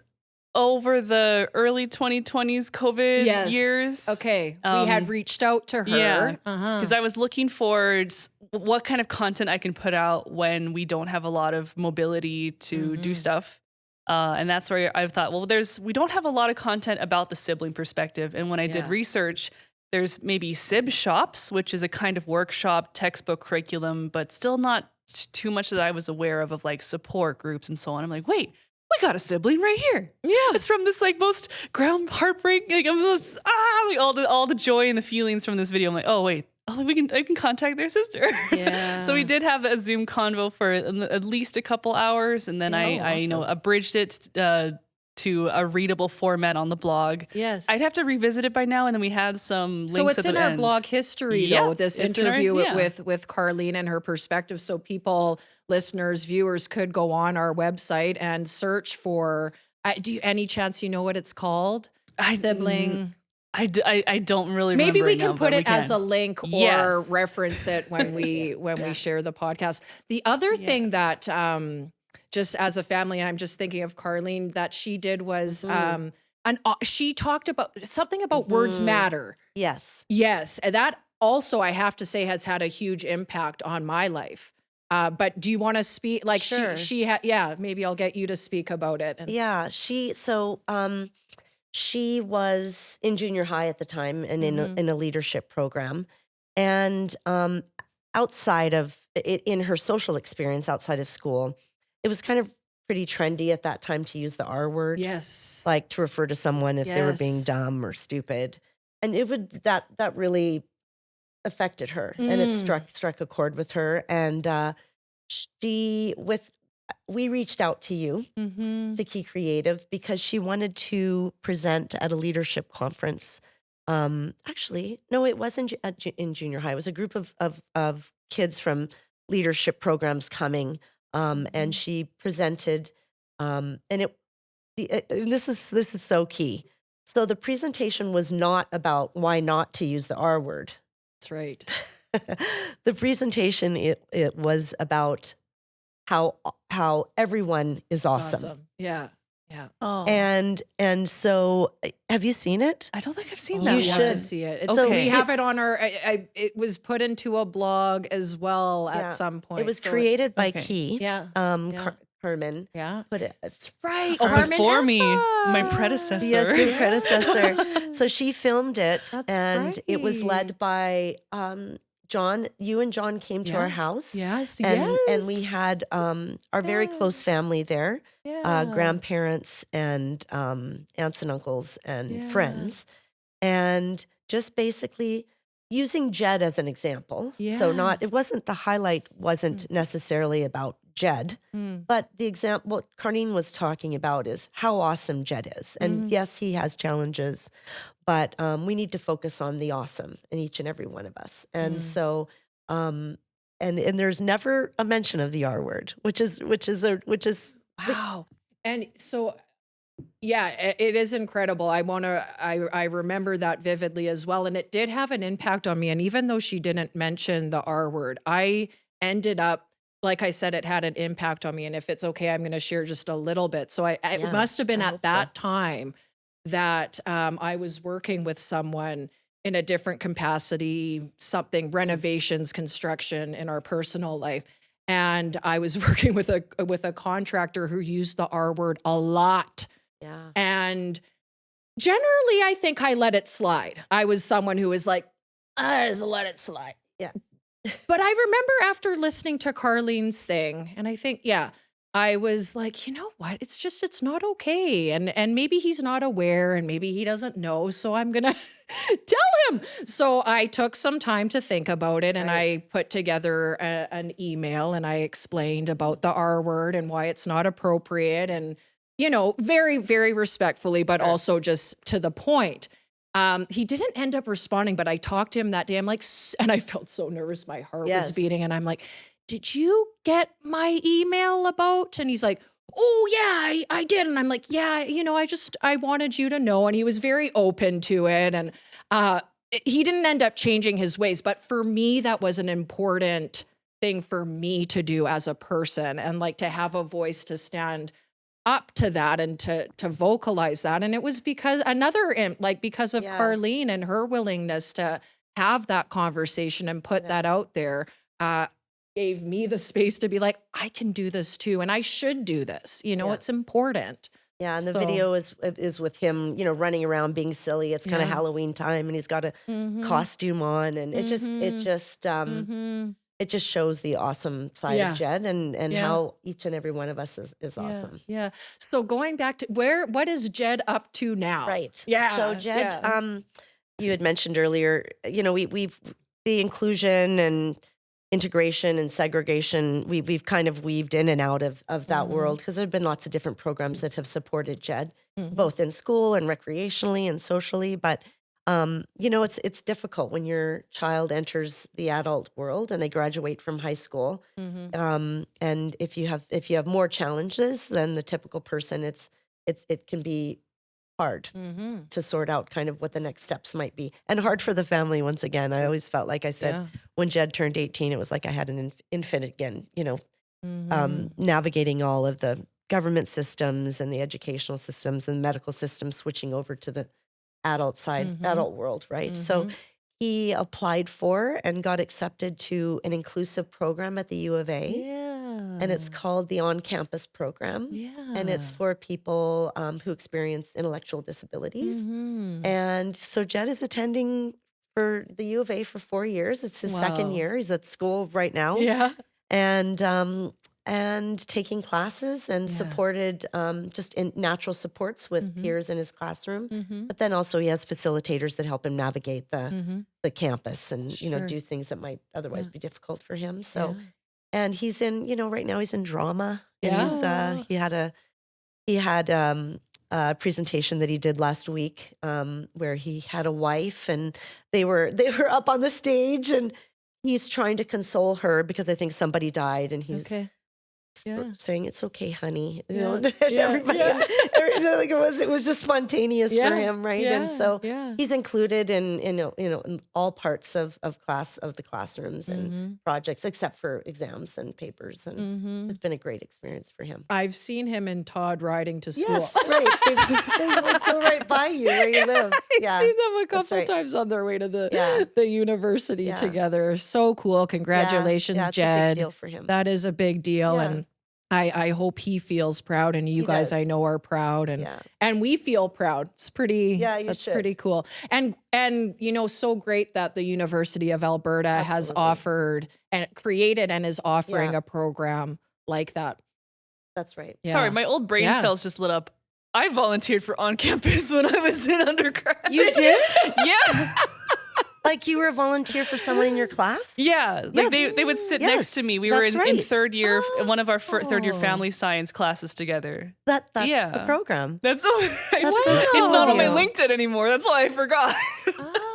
over the early 2020s COVID
Yes.
years.
Okay. We had reached out to her.
Yeah,
Uh-huh.
because I was looking for what kind of content I can put out when we don't have a lot of mobility to do stuff. And that's where I thought, well, we don't have a lot of content about the sibling perspective. And when I did
Yeah.
research, there's maybe Sib Shops, which is a kind of workshop textbook curriculum, but still not too much that I was aware of like support groups and so on. I'm like, wait, we got a sibling right here.
Yeah.
It's from this like most heartbreak, like I'm just like all the joy and the feelings from this video. I'm like, oh wait, I can contact their sister.
Yeah.
So we did have a Zoom convo for at least a couple hours, and then I
awesome.
abridged it to a readable format on the blog.
Yes.
I'd have to revisit it by now, and then we had some links
So it's
at the
in our
end.
blog history,
Yeah,
though, this
it's in our-
interview
yeah.
with Carlene and her perspective. So people, listeners, viewers could go on our website and search for, any chance you know what it's called? Sibling.
I don't really
Maybe
remember
we
it
can
now,
put
but
it as a link or
Yes.
reference it when we share the podcast. The other thing that just as a family, and I'm just thinking of Carlene, that she did was she talked about something about words matter.
Yes.
Yes, and that also I have to say has had a huge impact on my life. But do you want to speak? Like
Sure.
maybe I'll get you to speak about it. And
Yeah. She was in junior high at the time and in a leadership program. And outside of it, in her social experience outside of school, it was kind of pretty trendy at that time to use the R word.
Yes,
Like to refer to someone if they were being
Yes.
dumb or stupid. And it would that really affected her and it struck a chord with her. And we reached out to you, to Key Creative, because she wanted to present at a leadership conference. Actually, no, it wasn't in junior high. It was a group of kids from leadership programs coming, and she presented. And this is so key. So the presentation was not about why not to use the R word.
that's right.
the presentation, it was about how everyone is
It's
awesome.
Yeah. Yeah.
Oh,
And so have you seen it?
I don't think I've seen
Oh,
that
we
You
have to
should.
see it. It's,
Okay.
we have it on our. It was put into a blog as well at
Yeah.
some point.
It was
so
created by
okay.
Key.
Yeah. Yeah.
Carmen.
Yeah.
But it's right.
Oh,
Carmen
before me, my
Eva.
predecessor.
Yes, your predecessor. So she
Yes.
filmed it,
That's
and it was led
right.
by John. You and John came to our
Yeah.
house,
Yes.
and we
Yes.
had our very close
Yes.
family there,
Yeah.
grandparents and aunts and uncles and
Yeah.
friends, and just basically using Jed as an example. So
Yeah.
it wasn't, the highlight wasn't necessarily about Jed,
Mm.
but the example, what Carnine was talking about is how awesome Jed is. And yes, he has challenges, but we need to focus on the awesome in each and every one of us. And so, and there's never a mention of the R word, which is
Wow. And so, yeah, it is incredible. I remember that vividly as well. And it did have an impact on me. And even though she didn't mention the R word, I ended up, like I said, it had an impact on me. And if it's okay, I'm going to share just a little bit. So it
Yeah,
must have been
I
at
hope
that
so.
time that I was working with someone in a different capacity, something renovations, construction in our personal life. And I was working with a contractor who used the R word a lot.
Yeah.
And generally, I think I let it slide. I was someone who was like, I just let it slide.
Yeah.
But I remember after listening to Carlene's thing, and I think, yeah, I was like, you know what? It's not okay. And maybe he's not aware and maybe he doesn't know. So I'm gonna tell him. So I took some time to think about it and
Right.
I put together an email and I explained about the R word and why it's not appropriate and, very, very respectfully, but
Sure.
also just to the point. He didn't end up responding, but I talked to him that day. I'm like, and I felt so nervous. My heart was
Yes.
beating. And I'm like, did you get my email about? And he's like, oh yeah, I did. And I'm like, yeah, I wanted you to know. And he was very open to it. And he didn't end up changing his ways. But for me, that was an important thing for me to do as a person and like to have a voice to stand up to that and to vocalize that. And it was because because of
Yeah.
Carlene and her willingness to have that conversation and put
Yeah.
that out there, gave me the space to be like, I can do this too. And I should do this.
Yeah.
It's important.
Yeah, and the
So-
video is with him, running around being silly. It's kind of
Yeah.
Halloween time, and he's got a
Mhm.
costume on, and it just
Mhm.
it just shows the awesome side
Yeah.
of Jed and
Yeah.
how each and every one of us is
Yeah,
awesome.
Yeah. So going back to what is Jed up to now?
Right.
Yeah.
So Jed,
yeah.
you had mentioned earlier, we've the inclusion and integration and segregation, we've kind of weaved in and out of that world because there have been lots of different programs that have supported Jed, both in school and recreationally and socially. But it's difficult when your child enters the adult world and they graduate from high school. And if you have more challenges than the typical person, it can be hard to sort out kind of what the next steps might be, and hard for the family. Once again, I always felt like I said, when Jed turned 18, it was like I had an infant again, navigating all of the government systems and the educational systems and medical systems, switching over to the adult side, adult world, right? So he applied for and got accepted to an inclusive program at the U of A. And it's called the On-Campus Program. And it's for people who experience intellectual disabilities. And so Jed is attending for the U of A for 4 years. It's his second
Wow.
year. He's at school right now.
Yeah.
And taking classes and supported just in natural supports with peers in his classroom. But then also he has facilitators that help him navigate the campus and,
Sure.
do things that might otherwise
Yeah.
be difficult for him. So, and he's in, right now he's in drama. And
Yeah.
he had a presentation that he did last week where he had a wife and they were up on the stage and he's trying to console her because I think somebody died and he's
Okay. Yeah.
saying, "It's okay, honey."
Yeah.
And
Yeah.
everybody,
Yeah.
Like it was just spontaneous for him, right? And so
yeah.
he's included in all parts of the classrooms and projects, except for exams and papers. And it's been a great experience for him.
I've seen him and Todd riding to school.
Yes, right. They like go right by you where you live.
I've seen them a couple times on their way to the university together. So cool. Congratulations,
it's
Jed.
a big deal for him.
That is a big deal.
Yeah.
And I hope he feels proud, and you guys
does.
I know are proud, and we feel proud. It's pretty that's
should.
pretty cool. And so great that the University of Alberta has offered and created and is offering a program like that.
That's right.
Yeah.
Sorry, my old brain cells just lit up. I volunteered for on campus when I was in undergrad.
You did?
Yeah.
Like you were a volunteer for someone in your class?
Yeah, like they would sit next to me. We were in third year, in one of our third year family science classes together.
That's the program.
That's
so
it's not on my
cool.
LinkedIn anymore. That's why I forgot.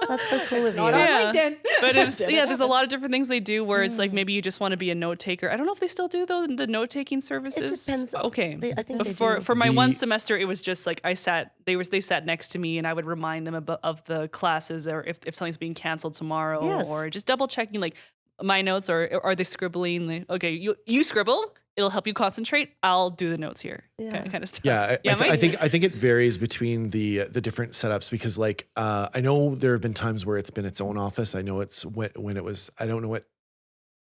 That's so cool
It's
of
not
you.
on LinkedIn.
But there's a lot of different things they do where it's like maybe you just want to be a note taker. I don't know if they still do though the note taking services.
It depends.
Okay,
I think they
for
do.
for my one semester, it was just like they sat next to me and I would remind them of the classes, or if something's being canceled tomorrow, or just double checking like my notes, or are they scribbling? Like, okay, you scribble. It'll help you concentrate. I'll do the notes here. Kind of stuff.
Yeah, I think it varies between the different setups because like I know there have been times where it's been its own office. I know it's when it was. I don't know what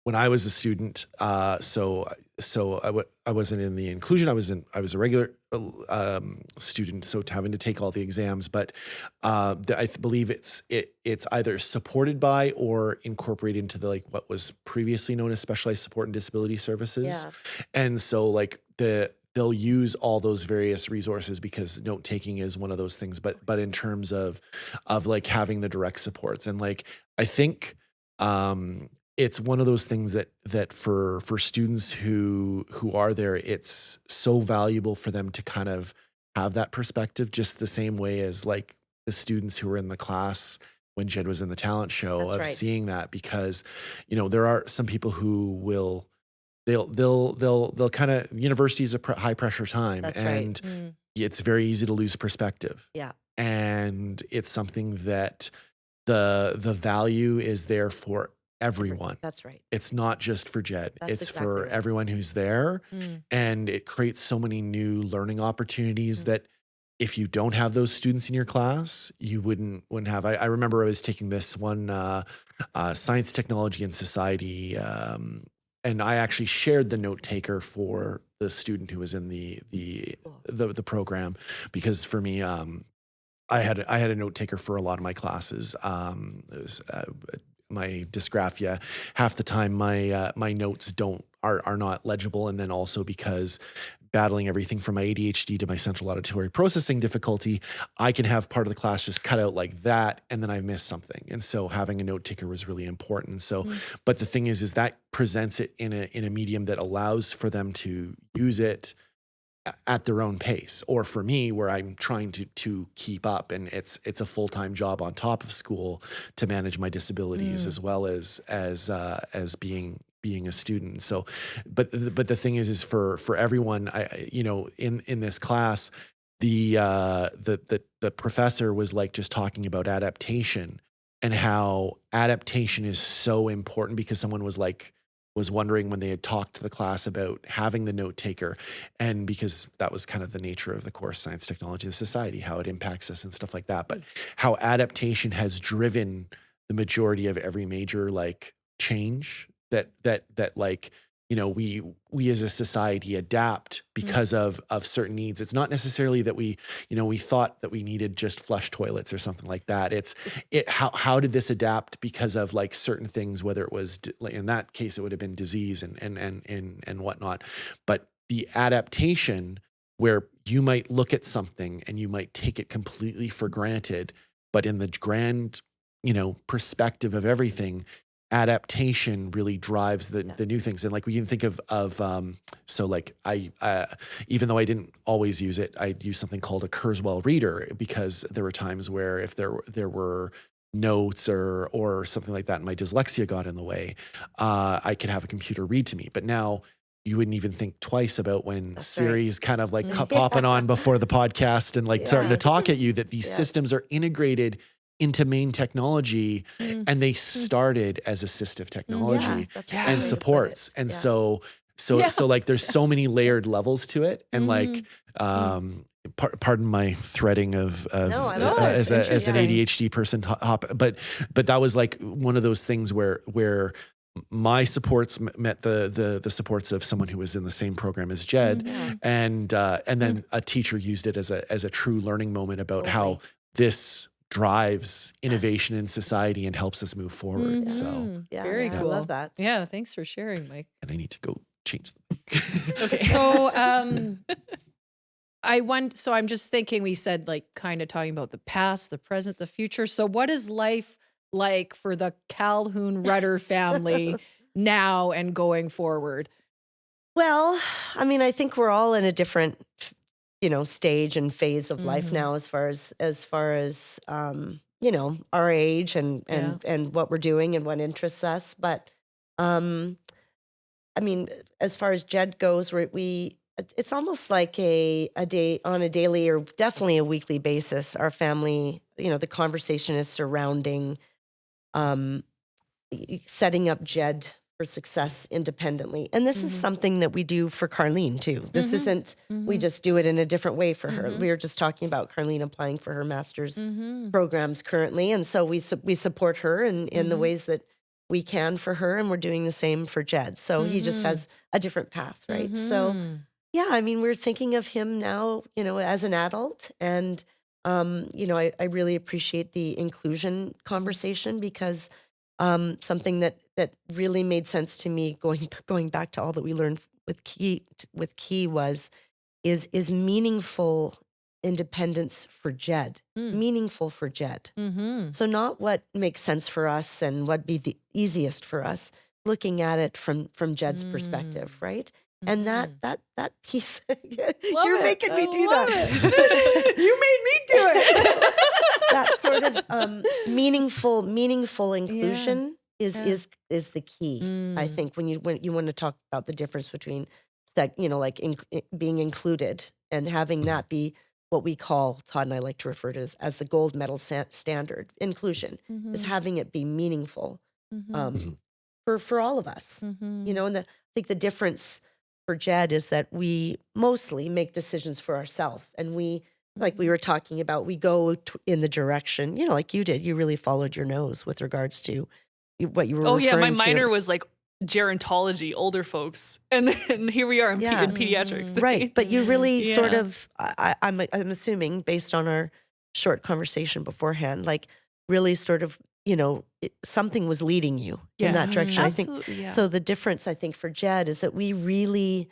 when I was a student. So I wasn't in the inclusion. I was a regular student, so having to take all the exams. But I believe it's either supported by or incorporated into the like what was previously known as specialized support and disability services.
Yeah.
And so like they'll use all those various resources because note taking is one of those things. But in terms of like having the direct supports, and like I think it's one of those things that for students who are there, it's so valuable for them to kind of have that perspective, just the same way as like the students who were in the class when Jed was in the talent show seeing that, because there are some people who will they'll kind of, university is a high pressure time.
That's
and
right.
It's very easy to lose perspective.
Yeah.
And it's something that the value is there for everyone.
That's right.
It's not just for Jed.
That's
it's
exactly
for
right.
everyone who's there. And it creates so many new learning opportunities that if you don't have those students in your class, you wouldn't have. I remember I was taking this one science, technology, and society, and I actually shared the note taker for the student who was in the program, because for me, I had a note taker for a lot of my classes. It was my dysgraphia. Half the time, my notes are not legible, and then also because battling everything from my ADHD to my central auditory processing difficulty, I can have part of the class just cut out like that, and then I miss something. And so having a note taker was really important. And so, but the thing is that presents it in a medium that allows for them to use it at their own pace. Or for me, where I'm trying to keep up, and it's a full-time job on top of school to manage my disabilities as well as being a student. So, but the thing is for everyone, in this class, the professor was like just talking about adaptation and how adaptation is so important, because someone was wondering when they had talked to the class about having the note taker, and because that was kind of the nature of the course, science, technology, and society, how it impacts us and stuff like that, but how adaptation has driven the majority of every major like change that like, we as a society adapt because of certain needs. It's not necessarily that we thought that we needed just flush toilets or something like that. How did this adapt because of like certain things, whether it was in that case, it would have been disease and whatnot. But the adaptation where you might look at something and you might take it completely for granted, but in the grand, perspective of everything, adaptation really drives the new things. And like we can think of so like I even though I didn't always use it, I'd use something called a Kurzweil reader, because there were times where if there were notes or something like that and my dyslexia got in the way, I could have a computer read to me. But now you wouldn't even think twice about when
That's
Siri's kind of like
Mm.
popping on before the podcast and like starting to
Yeah.
talk at you, that these
Yeah.
systems are integrated into main technology,
Mm.
and they started as assistive technology
Yeah, that's a good
and
way to put
supports.
it.
And
Yeah.
so like there's so many layered levels to it. And like, pardon my threading of
No, I
love it.
as
It's
as an
interesting.
ADHD person, but that was like one of those things where my supports met the supports of someone who was in the same program as Jed,
Mhm.
and then a teacher used it as a true learning moment about how
Totally.
this drives innovation in society and helps us move forward. So,
Mhm.
Yeah,
Very
yeah, I
cool.
love that.
Yeah, thanks for sharing, Mike.
and I need to go change
Okay. So so I'm just thinking, we said like kind of talking about the past, the present, the future. So what is life like for the Calhoun Rudder family now and going forward?
Well, I mean, I think we're all in a different, stage and phase of life
Mhm.
now, as far as our age and
Yeah.
and what we're doing and what interests us. But I mean, as far as Jed goes, it's almost like a day on a daily or definitely a weekly basis. Our family, the conversation is surrounding um, setting up Jed for success independently. And this is
Mhm.
something that we do for Carlene too. This
Mhm.
isn't, we
Mhm.
just do it in a different way for her.
Mhm.
We were just talking about Carlene applying for her master's
Mhm.
programs currently. And so we support her in the
Mhm.
ways that we can for her. And we're doing the same for Jed. So he just
Mhm.
has a different path, right? So
Mhm.
yeah, I mean, we're thinking of him now, as an adult. And, I really appreciate the inclusion conversation, because something that really made sense to me going back to all that we learned with Key is meaningful independence for Jed,
Mm.
meaningful for Jed.
Mhm.
So not what makes sense for us and what'd be the easiest for us, looking at it from Jed's perspective, right? And that
Mhm.
that piece,
Love
you're
it.
making
I
me do
love
that.
it. You made me do it.
That sort of meaningful
Yeah.
inclusion is
Yeah.
is the key. I
Mm.
think when you want to talk about the difference between like being included and having
Mhm.
that be what we call, Todd and I like to refer to as the gold medal standard. Inclusion is
Mhm.
having it be meaningful
Mhm.
um,
Mhm.
for all of us.
Mhm.
And I think the difference for Jed is that we mostly make decisions for ourselves, and like we were talking about, we go in the direction, like you did. You really followed your nose with regards to what you were
Oh yeah, my
referring
minor
to.
was like gerontology, older folks, and then here we are in,
Yeah.
in pediatrics.
Right, but you really sort
Yeah.
of, I'm assuming based on our short conversation beforehand, like really sort of, something was leading you in that direction. I think
Absolutely, yeah.
so. The difference, I think, for Jed is that we really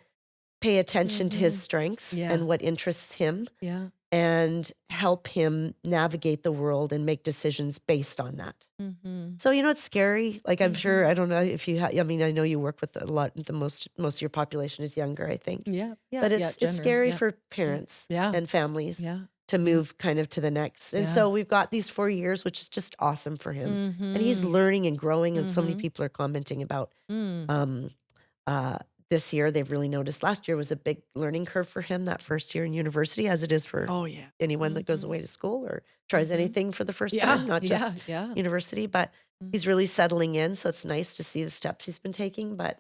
pay attention to his strengths
Yeah.
and what interests him,
Yeah.
and help him navigate the world and make decisions based on that.
Mhm.
So, it's scary. Like, I'm sure, I don't know if you I mean, I know you work with a lot, most of your population is younger, I think.
Yeah. Yeah.
But
Yeah.
it's
Gender.
scary
Yeah.
for parents
Yeah.
and families
Yeah.
to move kind of to the next. And
Yeah.
so we've got these 4 years, which is just awesome for him. And he's
Mhm.
learning and growing. And so many
Mhm.
people are commenting about
Mm.
um, uh, this year. They've really noticed last year was a big learning curve for him, that first year in university, as it is for
Oh yeah.
anyone that goes
Mhm.
away to school or tries
Mhm.
anything for the first
Yeah.
time, not
Yeah.
just
Yeah.
university. But
Mm.
he's really settling in. So it's nice to see the steps he's been taking, but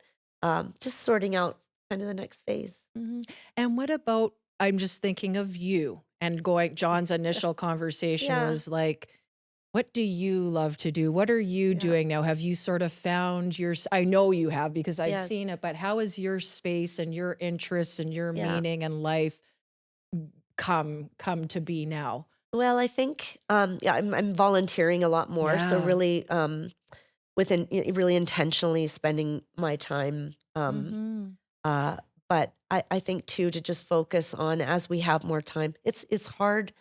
just sorting out kind of the next phase.
Mhm. And what about, I'm just thinking of you and John's initial conversation
Yeah.
was like, what do you love to do? What are you
Yeah.
doing now? Have you sort of found I know you have because I've
Yes.
seen it, but how is your space and your interests and your
Yeah.
meaning and life come to be now?
Well, I think, yeah, I'm volunteering a lot more. So
Yeah.
really, really intentionally spending my time.
Mhm.
Uh, but I think too, to just focus on, as we have more time, it's hard.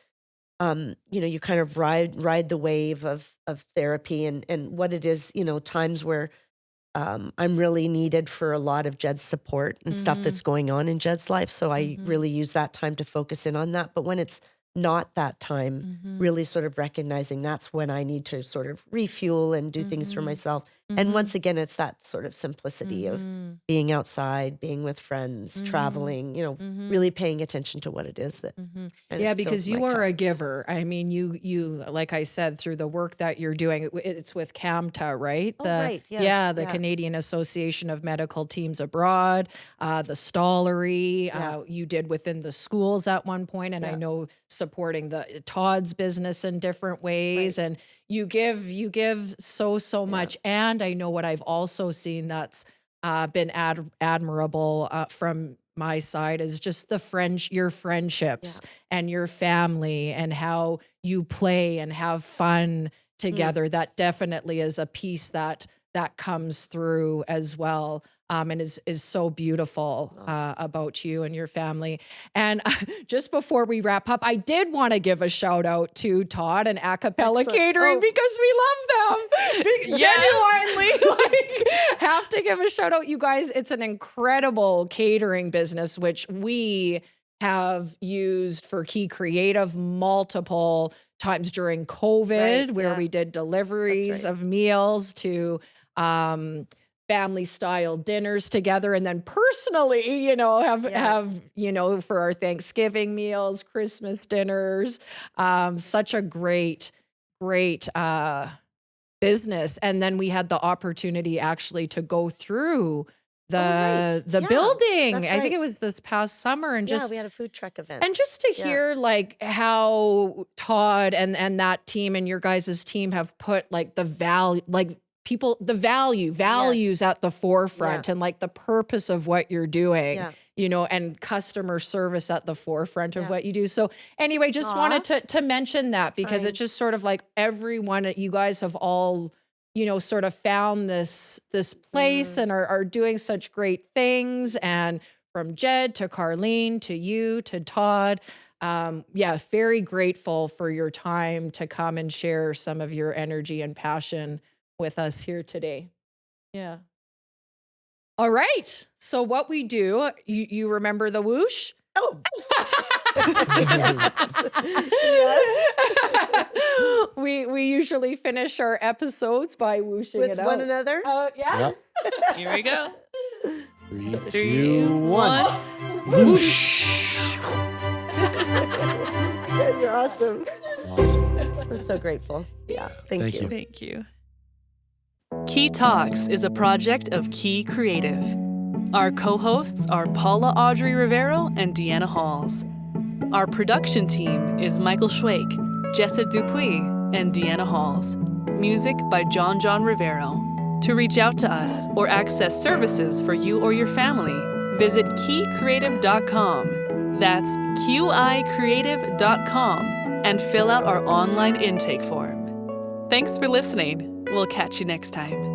You kind of ride the wave of therapy and what it is, times where I'm really needed for a lot of Jed's support and stuff
Mhm.
that's going on in Jed's life. So I
Mhm.
really use that time to focus in on that. But when it's not that time,
Mhm.
really sort of recognizing that's when I need to sort of refuel and do things for
Mhm.
myself And once again, it's that sort of simplicity of
Mhm.
being outside, being with friends,
Mhm.
traveling,
Mhm.
really paying attention to what it is that
Mhm.
kind
Yeah,
of
because
fills my
you are
cup.
a giver. I mean, you like I said, through the work that you're doing, it's with CAMTA, right?
Oh, right. Yes.
Yeah, the
Yeah.
Canadian Association of Medical Teams Abroad, the Stollery,
Yeah.
you did within the schools at one point, and I
Yeah.
know supporting the Todd's business in different ways,
Right.
and you give so
Yeah.
much. And I know what I've also seen that's been admirable from my side is just your
Yeah.
friendships and your family and how you play and have fun together. That definitely is a piece that comes through as well. And is so beautiful
Oh.
about you and your family. And just before we wrap up, I did want to give a shout out to Todd and Acapella
Excellent.
Catering
Oh.
because we love them. Genuinely, like, have to give a shout out, you guys. It's an incredible catering business, which we have used for Key Creative multiple times during COVID,
Right.
where
Yeah.
we did deliveries
right.
of meals to family style dinners together, and then personally, have
Yeah.
for our Thanksgiving meals, Christmas dinners. Such a great business. And then we had the opportunity actually to go through
Oh, right.
the
Yeah.
building.
That's
I think
right.
it was this past summer, and
Yeah. We had a food truck event.
just to
Yeah.
hear like how Todd and that team and your guys' team have put like the value, like values
Yes.
at the forefront,
Yeah.
and like the purpose of what you're doing,
Yeah.
and customer service at the forefront of
Yeah.
what you do. So anyway, just wanted to mention that because
Trying.
it's just sort of like everyone, you guys have all, sort of found this place and are doing such great things. And from Jed to Carlene to you to Todd, very grateful for your time to come and share some of your energy and passion with us here today. Yeah. All right. So what we do, you remember the whoosh?
Oh. Yes.
We usually finish our episodes by whooshing
With
it out.
one another.
Yes.
Here we go.
3,
3,
2, 1.
1.
Whoosh.
You guys are awesome.
Awesome.
I'm so grateful. Yeah. Thank
Thank
you.
you.
Thank you.
Key Talks is a project of Key Creative. Our co-hosts are Paula Audrey Rivero and Deanna Halls. Our production team is Michael Schwake, Jessa Dupuis, and Deanna Halls. Music by John Rivero. To reach out to us or access services for you or your family, visit keycreative.com. That's QICreative.com and fill out our online intake form. Thanks for listening. We'll catch you next time.